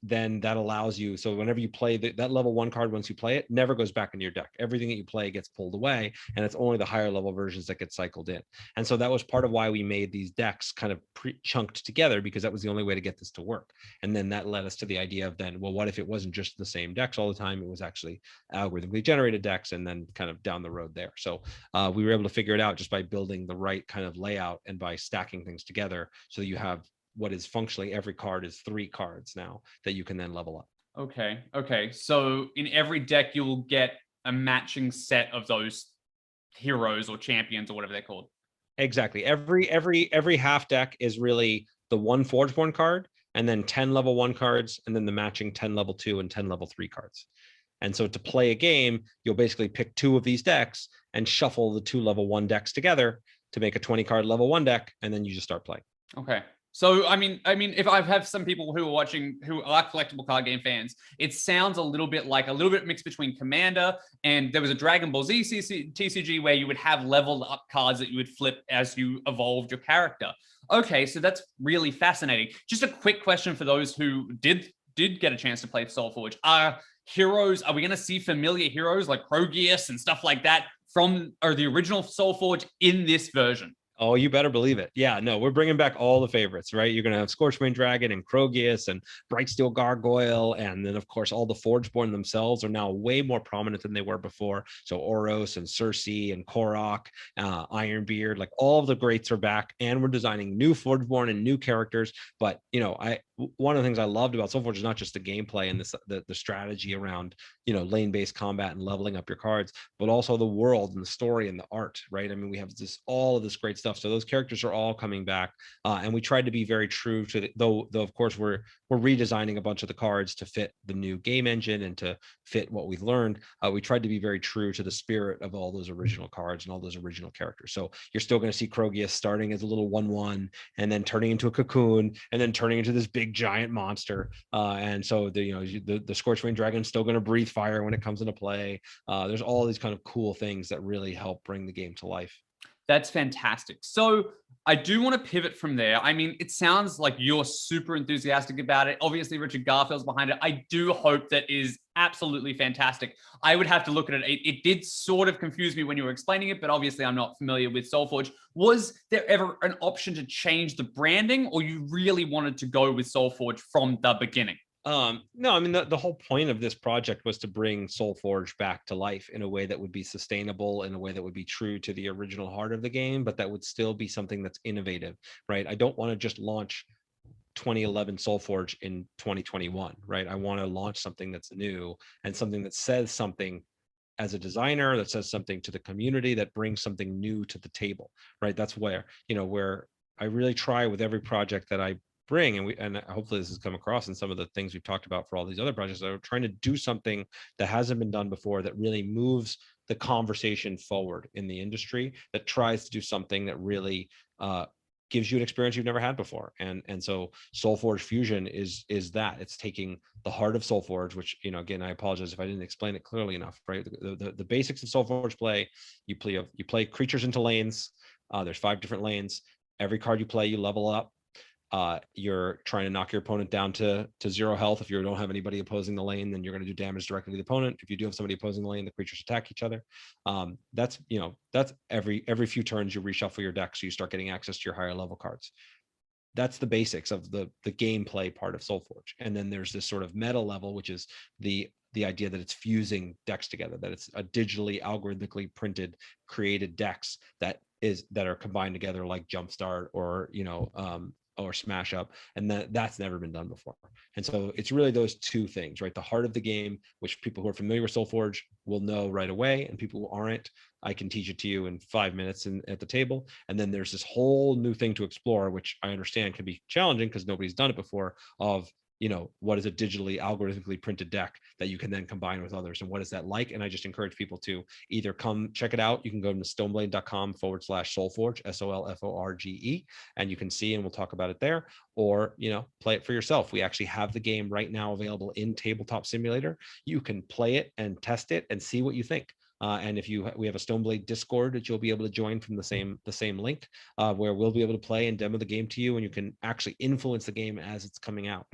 then that allows you, so whenever you play that level 1 card, once you play it, never goes back into your deck. Everything that you play gets pulled away, and it's only the higher level versions that get cycled in. And so that was part of why we made these decks kind of chunked together, because that was the only way to get this to work. And then that led us to the idea of then, well, what if it wasn't just the same decks all the time? It was actually algorithmically generated decks, and then kind of down the road there. So we were able to figure it out just by building the right kind of layout and by stacking things together, so that you have what is functionally every card is 3 cards now that you can then level up.
Okay. So in every deck, you will get a matching set of those heroes or champions or whatever they're called.
Exactly. Every half deck is really the 1 Forgeborn card, and then 10 level 1 cards, and then the matching 10 level 2 and 10 level 3 cards. And so to play a game, you'll basically pick 2 of these decks and shuffle the 2 level 1 decks together to make a 20 card level 1 deck, and then you just start playing.
Okay. So, I mean, if I have some people who are watching who are collectible card game fans, it sounds a little bit mixed between Commander and there was a Dragon Ball Z TCG where you would have leveled up cards that you would flip as you evolved your character. Okay, so that's really fascinating. Just a quick question for those who did get a chance to play SolForge. Are we going to see familiar heroes like Krogius and stuff like that from the original SolForge in this version?
Oh, you better believe it. Yeah, no, we're bringing back all the favorites, right? You're going to have Scorchmane Dragon and Krogius and Brightsteel Gargoyle. And then, of course, all the Forgeborn themselves are now way more prominent than they were before. So Oros and Cersei and Korok, Ironbeard, like all of the greats are back. And we're designing new Forgeborn and new characters. But, one of the things I loved about SolForge is not just the gameplay and the strategy around, lane-based combat and leveling up your cards, but also the world and the story and the art, right? I mean, we have all of this great stuff. So those characters are all coming back, and we tried to be very true to though of course we're redesigning a bunch of the cards to fit the new game engine and to fit what we've learned. We tried to be very true to the spirit of all those original cards and all those original characters. So you're still going to see Krogius starting as a little 1/1 and then turning into a cocoon and then turning into this big giant monster. And so the Scorchmane Dragon is still going to breathe fire when it comes into play. There's all these kind of cool things that really help bring the game to life.
That's fantastic. So I do want to pivot from there. I mean, it sounds like you're super enthusiastic about it. Obviously, Richard Garfield's behind it. I do hope that is absolutely fantastic. I would have to look at it. It did sort of confuse me when you were explaining it, but obviously I'm not familiar with SolForge. Was there ever an option to change the branding, or you really wanted to go with SolForge from the beginning?
No, I mean, the whole point of this project was to bring SolForge back to life in a way that would be sustainable, in a way that would be true to the original heart of the game, but that would still be something that's innovative, right? I don't want to just launch 2011 SolForge in 2021, right? I want to launch something that's new and something that says something as a designer, that says something to the community, that brings something new to the table, right? That's where I really try with every project that I bring, and hopefully this has come across in some of the things we've talked about for all these other projects. Are trying to do something that hasn't been done before, that really moves the conversation forward in the industry that tries to do something that really gives you an experience you've never had before. And so SolForge Fusion is that. It's taking the heart of SolForge, which, you know, again, I apologize if I didn't explain it clearly enough, right? The basics of SolForge play, you play creatures into lanes. There's 5 different lanes. Every card you play, you level up. You're trying to knock your opponent down to 0 health. If you don't have anybody opposing the lane, then you're going to do damage directly to the opponent. If you do have somebody opposing the lane, the creatures attack each other. That's every few turns you reshuffle your deck, so you start getting access to your higher level cards. That's the basics of the gameplay part of SolForge. And then there's this sort of meta level, which is the idea that it's fusing decks together, that it's a digitally algorithmically printed created decks that are combined together, like Jumpstart or or Smash Up, and that's never been done before. And so it's really those two things, right? The heart of the game, which people who are familiar with SolForge will know right away, and people who aren't, I can teach it to you in 5 minutes at the table. And then there's this whole new thing to explore, which I understand can be challenging because nobody's done it before, of what is a digitally algorithmically printed deck that you can then combine with others, and what is that like? And I just encourage people to either come check it out. You can go to stoneblade.com/SolForge, SolForge, and you can see, and we'll talk about it there, or play it for yourself. We actually have the game right now available in Tabletop Simulator. You can play it and test it and see what you think. And if we have a Stoneblade Discord that you'll be able to join from the same link, where we'll be able to play and demo the game to you, and you can actually influence the game as it's coming out.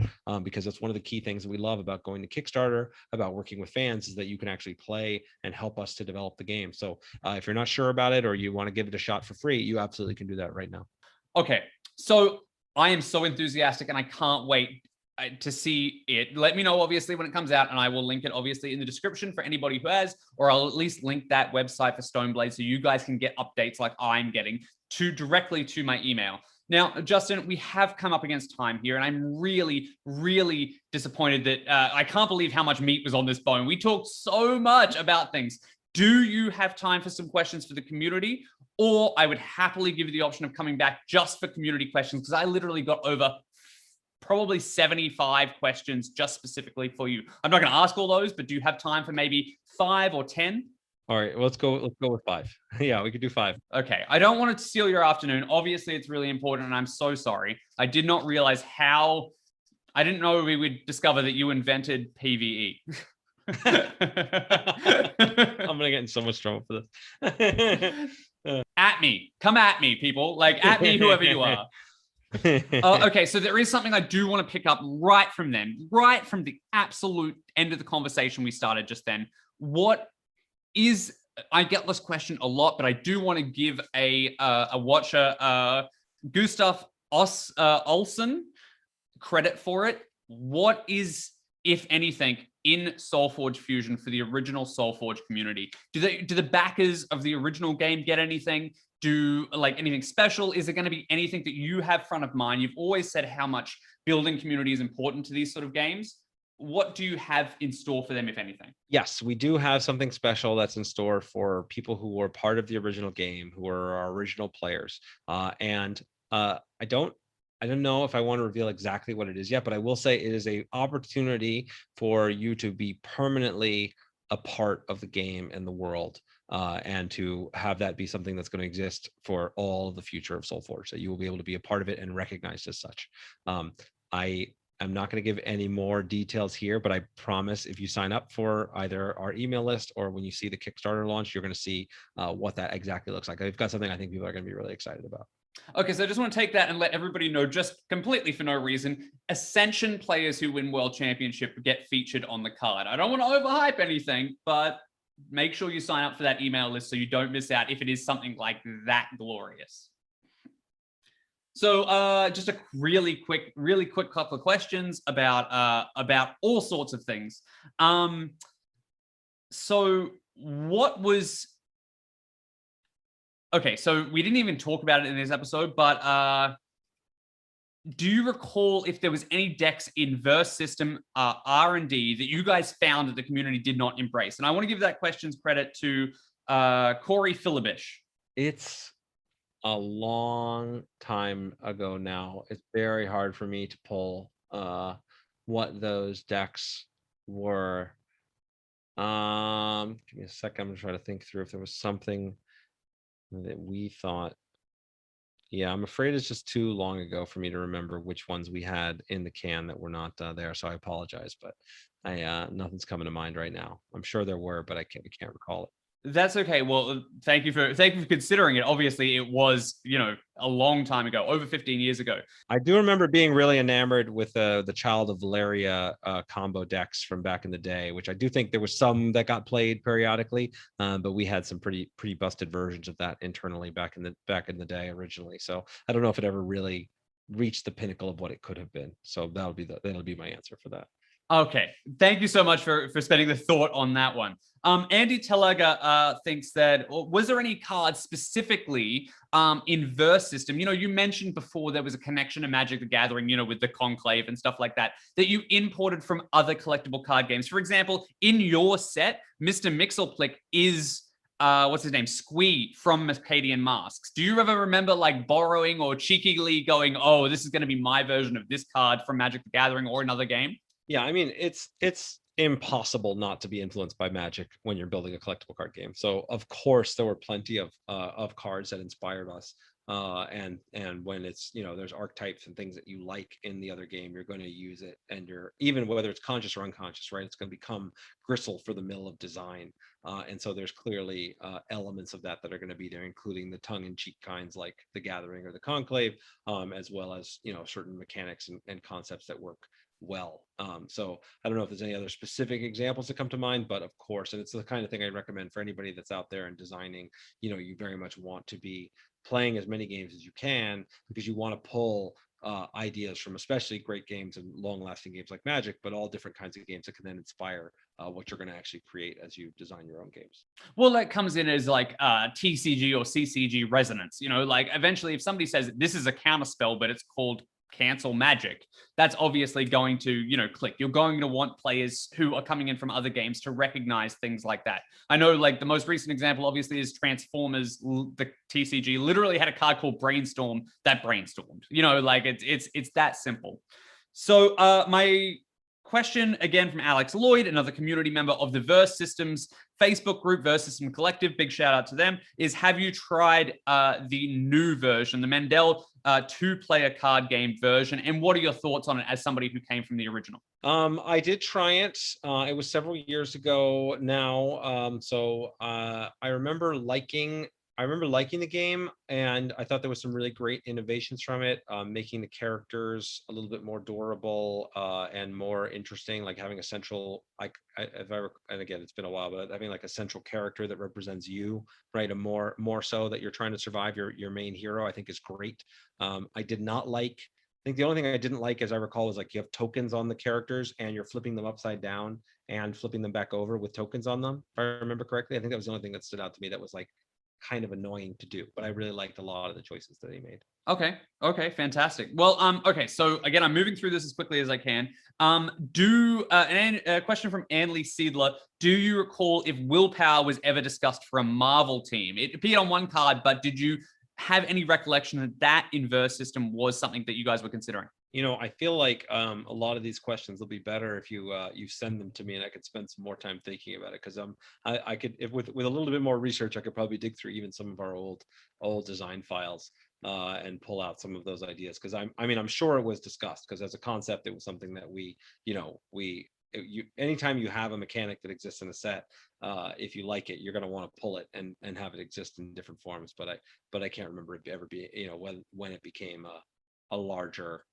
Because that's one of the key things that we love about going to Kickstarter, about working with fans, is that you can actually play and help us to develop the game. So if you're not sure about it, or you want to give it a shot for free, you absolutely can do that right now.
Okay, so I am so enthusiastic, and I can't wait to see it. Let me know, obviously, when it comes out, and I will link it, obviously, in the description for anybody who has, or I'll at least link that website for Stoneblade so you guys can get updates like I'm getting directly to my email. Now, Justin, we have come up against time here, and I'm really, really disappointed that I can't believe how much meat was on this bone. We talked so much about things. Do you have time for some questions for the community? Or I would happily give you the option of coming back just for community questions, because I literally got over probably 75 questions just specifically for you. I'm not going to ask all those, but do you have time for maybe 5 or 10?
All right, let's go with 5. Yeah, we could do 5.
Okay, I don't want to steal your afternoon. Obviously, it's really important, and I'm so sorry. I did not realize I didn't know we would discover that you invented PvE.
I'm gonna get in so much trouble for this.
At me, come at me, people. Like, at me, whoever you are. Okay, so there is something I do want to pick up right from the absolute end of the conversation we started just then. I get this question a lot, but I do want to give a watcher, Gustav Olsen, credit for it. What is, if anything, in SolForge Fusion for the original SolForge community? Do the backers of the original game get anything? Anything special? Is there going to be anything that you have front of mind? You've always said how much building community is important to these sort of games. What do you have in store for them, if anything?
Yes, we do have something special that's in store for people who were part of the original game, who are our original players. I don't know if I want to reveal exactly what it is yet, but I will say it is an opportunity for you to be permanently a part of the game and the world, and to have that be something that's going to exist for all of the future of SolForge, that you will be able to be a part of it and recognized as such. I'm not going to give any more details here, but I promise if you sign up for either our email list or when you see the Kickstarter launch, you're going to see what that exactly looks like. I've got something I think people are going to be really excited about.
Okay, so I just want to take that and let everybody know, just completely for no reason, Ascension players who win World Championship get featured on the card. I don't want to overhype anything, but make sure you sign up for that email list so you don't miss out if it is something like that glorious. So just a really quick couple of questions about all sorts of things. So what was... Okay, so we didn't even talk about it in this episode, but do you recall if there was any decks in Verse System R&D that you guys found that the community did not embrace? And I want to give that question's credit to Corey Philibish.
It's a long time ago now. It's very hard for me to pull what those decks were. Give me a second. I'm gonna try to think through if there was something that we thought. Yeah, I'm afraid it's just too long ago for me to remember which ones we had in the can that were not there. So I apologize, but I nothing's coming to mind right now. I'm sure there were, but I can't recall it.
That's okay. Well, thank you for considering it. Obviously, it was, a long time ago, over 15 years ago.
I do remember being really enamored with the Child of Valeria combo decks from back in the day, which I do think there was some that got played periodically, but we had some pretty busted versions of that internally back in the day originally. So I don't know if it ever really reached the pinnacle of what it could have been. So that'll be my answer for that.
Okay, thank you so much for spending the thought on that one. Andy Tellaga thinks that, was there any cards specifically in Verse System? You mentioned before there was a connection to Magic the Gathering, with the Conclave and stuff like that you imported from other collectible card games. For example, in your set, Mr. Mixelplick is what's his name? Squee from Mercadian Masks. Do you ever remember like borrowing or cheekily going, oh, this is going to be my version of this card from Magic the Gathering or another game?
Yeah, I mean, it's impossible not to be influenced by Magic when you're building a collectible card game. So of course there were plenty of cards that inspired us. And when it's, there's archetypes and things that you like in the other game, you're going to use it, and you're, even whether it's conscious or unconscious, right? It's going to become gristle for the mill of design. And so there's clearly elements of that are going to be there, including the tongue-in-cheek kinds like the Gathering or the Conclave, as well as certain mechanics and concepts that work well. So I don't know if there's any other specific examples that come to mind, but of course, and it's the kind of thing I recommend for anybody that's out there and designing, you very much want to be playing as many games as you can, because you want to pull ideas from especially great games and long-lasting games like Magic, but all different kinds of games that can then inspire what you're going to actually create as you design your own games.
Well, that comes in as like TCG or CCG resonance. Like eventually if somebody says this is a counter spell, but it's called cancel magic, that's obviously going to click. You're going to want players who are coming in from other games to recognize things like that. I know like the most recent example obviously is Transformers. The TCG literally had a card called Brainstorm that brainstormed. Like it's that simple. So my question again from Alex Lloyd, another community member of the Verse Systems Facebook group, Verse System Collective, big shout out to them, is have you tried the new version, the Mandel two-player card game version, and what are your thoughts on it as somebody who came from the original?
I did try it. It was several years ago now. So I remember liking the game, and I thought there was some really great innovations from it, making the characters a little bit more durable and more interesting, like having a central, and again, it's been a while, but having like a central character that represents you, right? A more so that you're trying to survive your main hero, I think is great. I did not like, I think the only thing I didn't like, as I recall, was like you have tokens on the characters and you're flipping them upside down and flipping them back over with tokens on them. If I remember correctly, I think that was the only thing that stood out to me that was like kind of annoying to do, but I really liked a lot of the choices that he made.
Okay, fantastic. Well, okay, so again, I'm moving through this as quickly as I can. A question from Anley Seidler. Do you recall if willpower was ever discussed for a Marvel team? It appeared on one card, but did you have any recollection that in Verse System was something that you guys were considering?
I feel like a lot of these questions will be better if you send them to me, and I could spend some more time thinking about it, because I could, if with a little bit more research, I could probably dig through even some of our old design files and pull out some of those ideas, because I'm sure it was discussed, because as a concept it was something that anytime you have a mechanic that exists in a set, if you like it, you're going to want to pull it and have it exist in different forms. But I can't remember it ever being, when it became a larger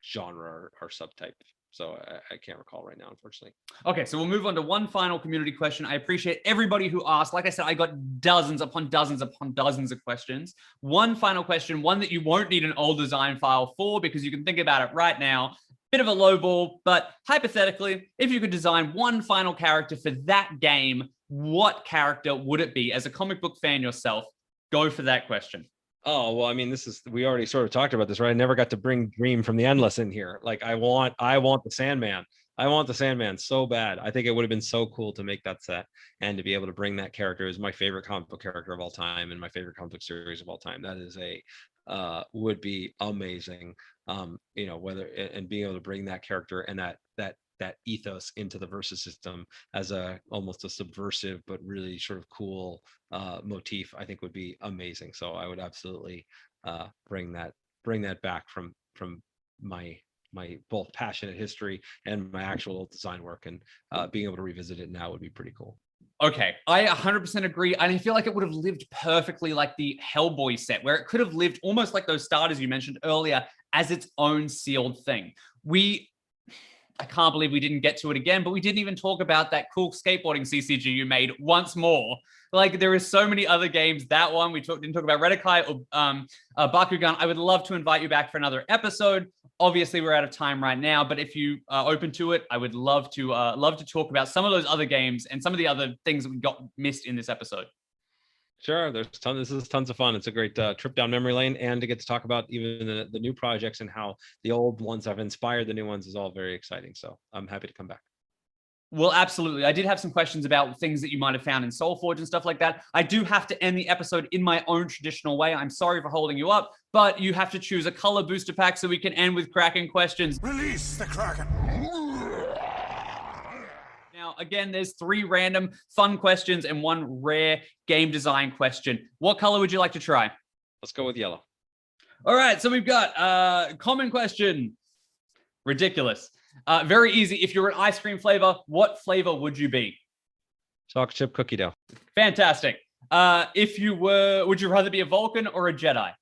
genre or subtype. So I can't recall right now, unfortunately.
Okay, so we'll move on to one final community question. I appreciate everybody who asked. Like I said, I got dozens upon dozens upon dozens of questions. One final question, one that you won't need an old design file for, because you can think about it right now. Bit of a low ball, but hypothetically, if you could design one final character for that game, what character would it be? As a comic book fan yourself, go for that question.
Oh, well, I mean, we already sort of talked about this, right? I never got to bring Dream from the Endless in here. Like, I want the Sandman. I want the Sandman so bad. I think it would have been so cool to make that set and to be able to bring that character. Is my favorite comic book character of all time and my favorite comic book series of all time. That is would be amazing. Whether and being able to bring that character and that that ethos into the versus system as almost a subversive but really sort of cool motif, I think would be amazing. So I would absolutely bring that back from my both passionate history and my actual design work, and being able to revisit it now would be pretty cool.
Okay, I 100% agree. And I feel like it would have lived perfectly like the Hellboy set, where it could have lived almost like those starters you mentioned earlier as its own sealed thing. I can't believe we didn't get to it again, but we didn't even talk about that cool skateboarding CCG you made once more. Like, there is so many other games. That one, we didn't talk about Redakai or Bakugan. I would love to invite you back for another episode. Obviously, we're out of time right now, but if you are open to it, I would love to talk about some of those other games and some of the other things that we got missed in this episode.
Sure, this is tons of fun. It's a great trip down memory lane, and to get to talk about even the new projects and how the old ones have inspired the new ones is all very exciting. So I'm happy to come back.
Well, absolutely. I did have some questions about things that you might have found in SolForge and stuff like that. I do have to end the episode in my own traditional way. I'm sorry for holding you up, but you have to choose a color booster pack so we can end with Kraken questions.
Release the Kraken.
Now, again, there's 3 random fun questions and 1 rare game design question. What color would you like to try?
Let's go with yellow.
All right, so we've got common question. Ridiculous. Very easy. If you're an ice cream flavor, what flavor would you be?
Chocolate chip cookie dough.
Fantastic. Would you rather be a Vulcan or a Jedi?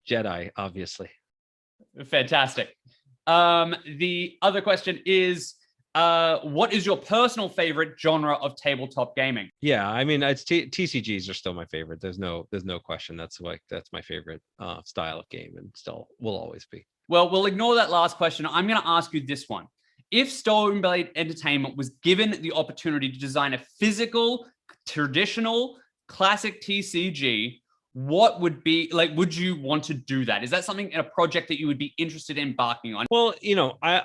Jedi, obviously.
Fantastic. The other question is, what is your personal favorite genre of tabletop gaming?
Yeah, I mean, it's TCGs are still my favorite. There's no question. That's my favorite style of game, and still will always be.
Well, we'll ignore that last question. I'm going to ask you this one. If Stoneblade Entertainment was given the opportunity to design a physical, traditional, classic TCG, what would you want to do that? Is that something in a project that you would be interested in embarking on?
Well, I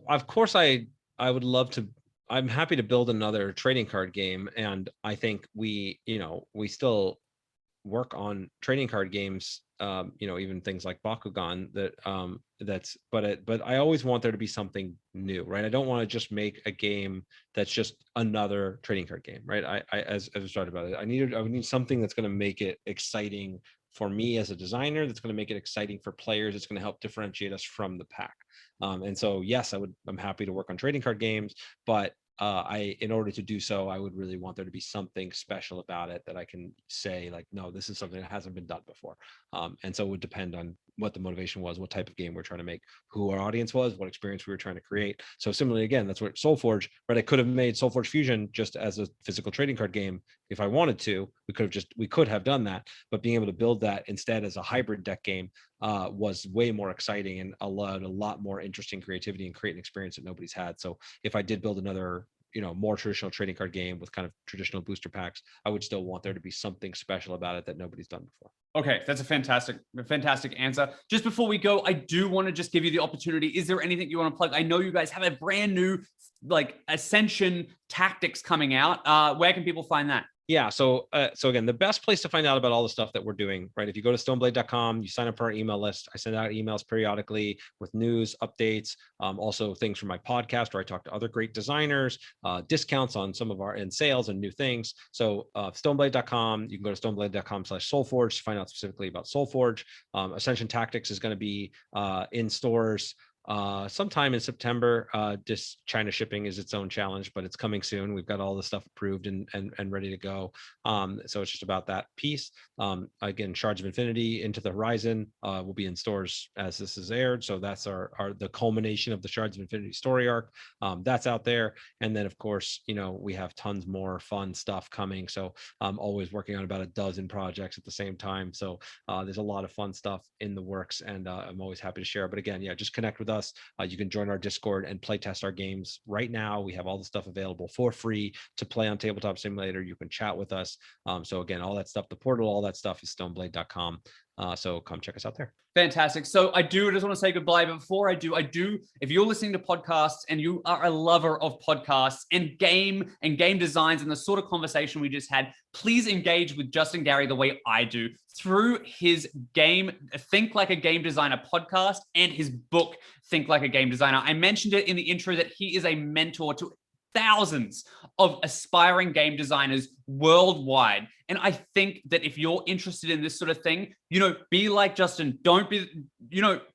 of course I would love to. I'm happy to build another trading card game, and I think we still work on trading card games, even things like Bakugan but I always want there to be something new, right? I don't want to just make a game that's just another trading card game, right? As we started about it, I would need something that's going to make it exciting for me as a designer, that's going to make it exciting for players. It's going to help differentiate us from the pack. And so, yes, I'm happy to work on trading card games, but in order to do so, I would really want there to be something special about it that I can say, like, no, this is something that hasn't been done before. And so it would depend on what the motivation was, what type of game we're trying to make, who our audience was, what experience we were trying to create. So similarly, again, that's what SolForge, right? I could have made SolForge Fusion just as a physical trading card game if I wanted to. We could have done that, but being able to build that instead as a hybrid deck game was way more exciting and allowed a lot more interesting creativity and create an experience that nobody's had. So if I did build another more traditional trading card game with kind of traditional booster packs, I would still want there to be something special about it that nobody's done before.
Okay, that's a fantastic answer. Just before we go, I do want to just give you the opportunity. Is there anything you want to plug? I know you guys have a brand new Ascension Tactics coming out. Where can people find that?
Yeah. So again, the best place to find out about all the stuff that we're doing, right? If you go to stoneblade.com, you sign up for our email list. I send out emails periodically with news, updates, also things from my podcast where I talk to other great designers, discounts on some of and sales and new things. So stoneblade.com, you can go to stoneblade.com/SolForge to find out specifically about SolForge. Ascension Tactics is going to be in stores sometime in September. Just China shipping is its own challenge, but it's coming soon. We've got all the stuff approved and ready to go. So it's just about that piece. Again, Shards of Infinity Into the Horizon will be in stores as this is aired. So that's the culmination of the Shards of Infinity story arc. That's out there. And then of course, we have tons more fun stuff coming. So I'm always working on about a dozen projects at the same time. So there's a lot of fun stuff in the works, and I'm always happy to share. But again, yeah, just connect with us. You can join our Discord and play test our games right now. We have all the stuff available for free to play on Tabletop Simulator. You can chat with us. So again, all that stuff, the portal, all that stuff is stoneblade.com. So come check us out there.
Fantastic. So I just want to say goodbye. But before I do, if you're listening to podcasts and you are a lover of podcasts and game designs and the sort of conversation we just had, please engage with Justin Gary the way I do through his Think Like a Game Designer podcast and his book, Think Like a Game Designer. I mentioned it in the intro that he is a mentor to thousands of aspiring game designers worldwide. And I think that if you're interested in this sort of thing, be like Justin. Don't be,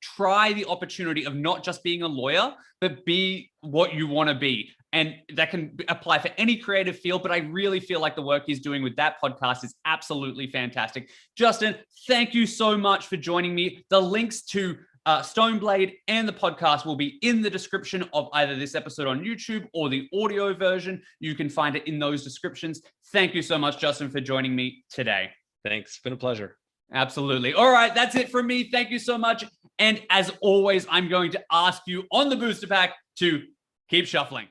try the opportunity of not just being a lawyer, but be what you want to be. And that can apply for any creative field, but I really feel like the work he's doing with that podcast is absolutely fantastic. Justin, thank you so much for joining me. The links to Stoneblade and the podcast will be in the description of either this episode on YouTube or the audio version. You can find it in those descriptions. Thank you so much, Justin, for joining me today.
Thanks. It's been a pleasure.
Absolutely. All right. That's it from me. Thank you so much. And as always, I'm going to ask you on the booster pack to keep shuffling.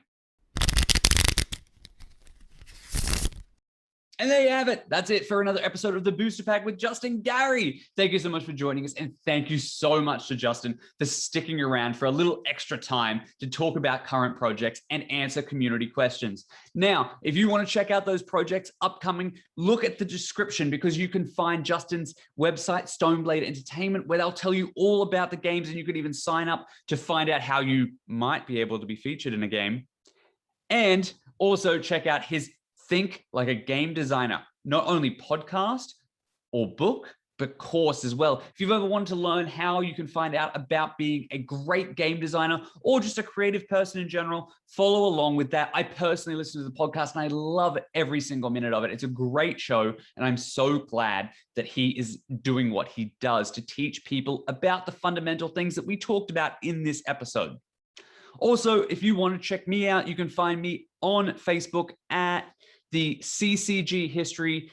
And there you have it. That's it for another episode of the Booster Pack with Justin Gary. Thank you so much for joining us. And thank you so much to Justin for sticking around for a little extra time to talk about current projects and answer community questions. Now, if you want to check out those projects upcoming, look at the description because you can find Justin's website, Stoneblade Entertainment, where they'll tell you all about the games and you can even sign up to find out how you might be able to be featured in a game. And also check out his Think Like a Game Designer, not only podcast or book, but course as well. If you've ever wanted to learn how you can find out about being a great game designer or just a creative person in general, follow along with that. I personally listen to the podcast and I love every single minute of it. It's a great show. And I'm so glad that he is doing what he does to teach people about the fundamental things that we talked about in this episode. Also, if you want to check me out, you can find me on Facebook at the CCG History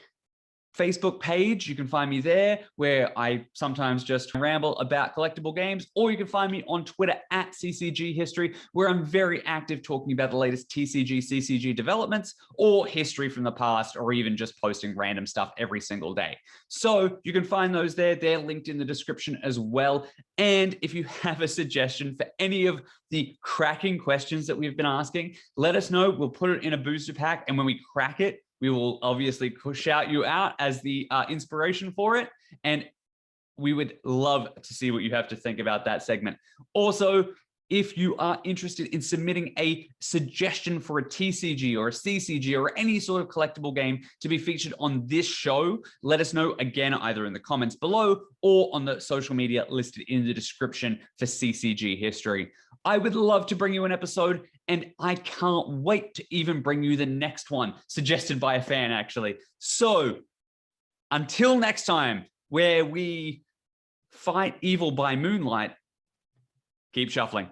Facebook page. You can find me there where I sometimes just ramble about collectible games, or you can find me on Twitter at CCG History, where I'm very active talking about the latest TCG, CCG developments or history from the past, or even just posting random stuff every single day. So you can find those there. They're linked in the description as well. And if you have a suggestion for any of the cracking questions that we've been asking, let us know. We'll put it in a booster pack. And when we crack it, we will obviously shout you out as the inspiration for it. And we would love to see what you have to think about that segment. Also, if you are interested in submitting a suggestion for a TCG or a CCG or any sort of collectible game to be featured on this show, let us know again, either in the comments below or on the social media listed in the description for CCG History. I would love to bring you an episode, and I can't wait to even bring you the next one, suggested by a fan, actually. So until next time, where we fight evil by moonlight, keep shuffling.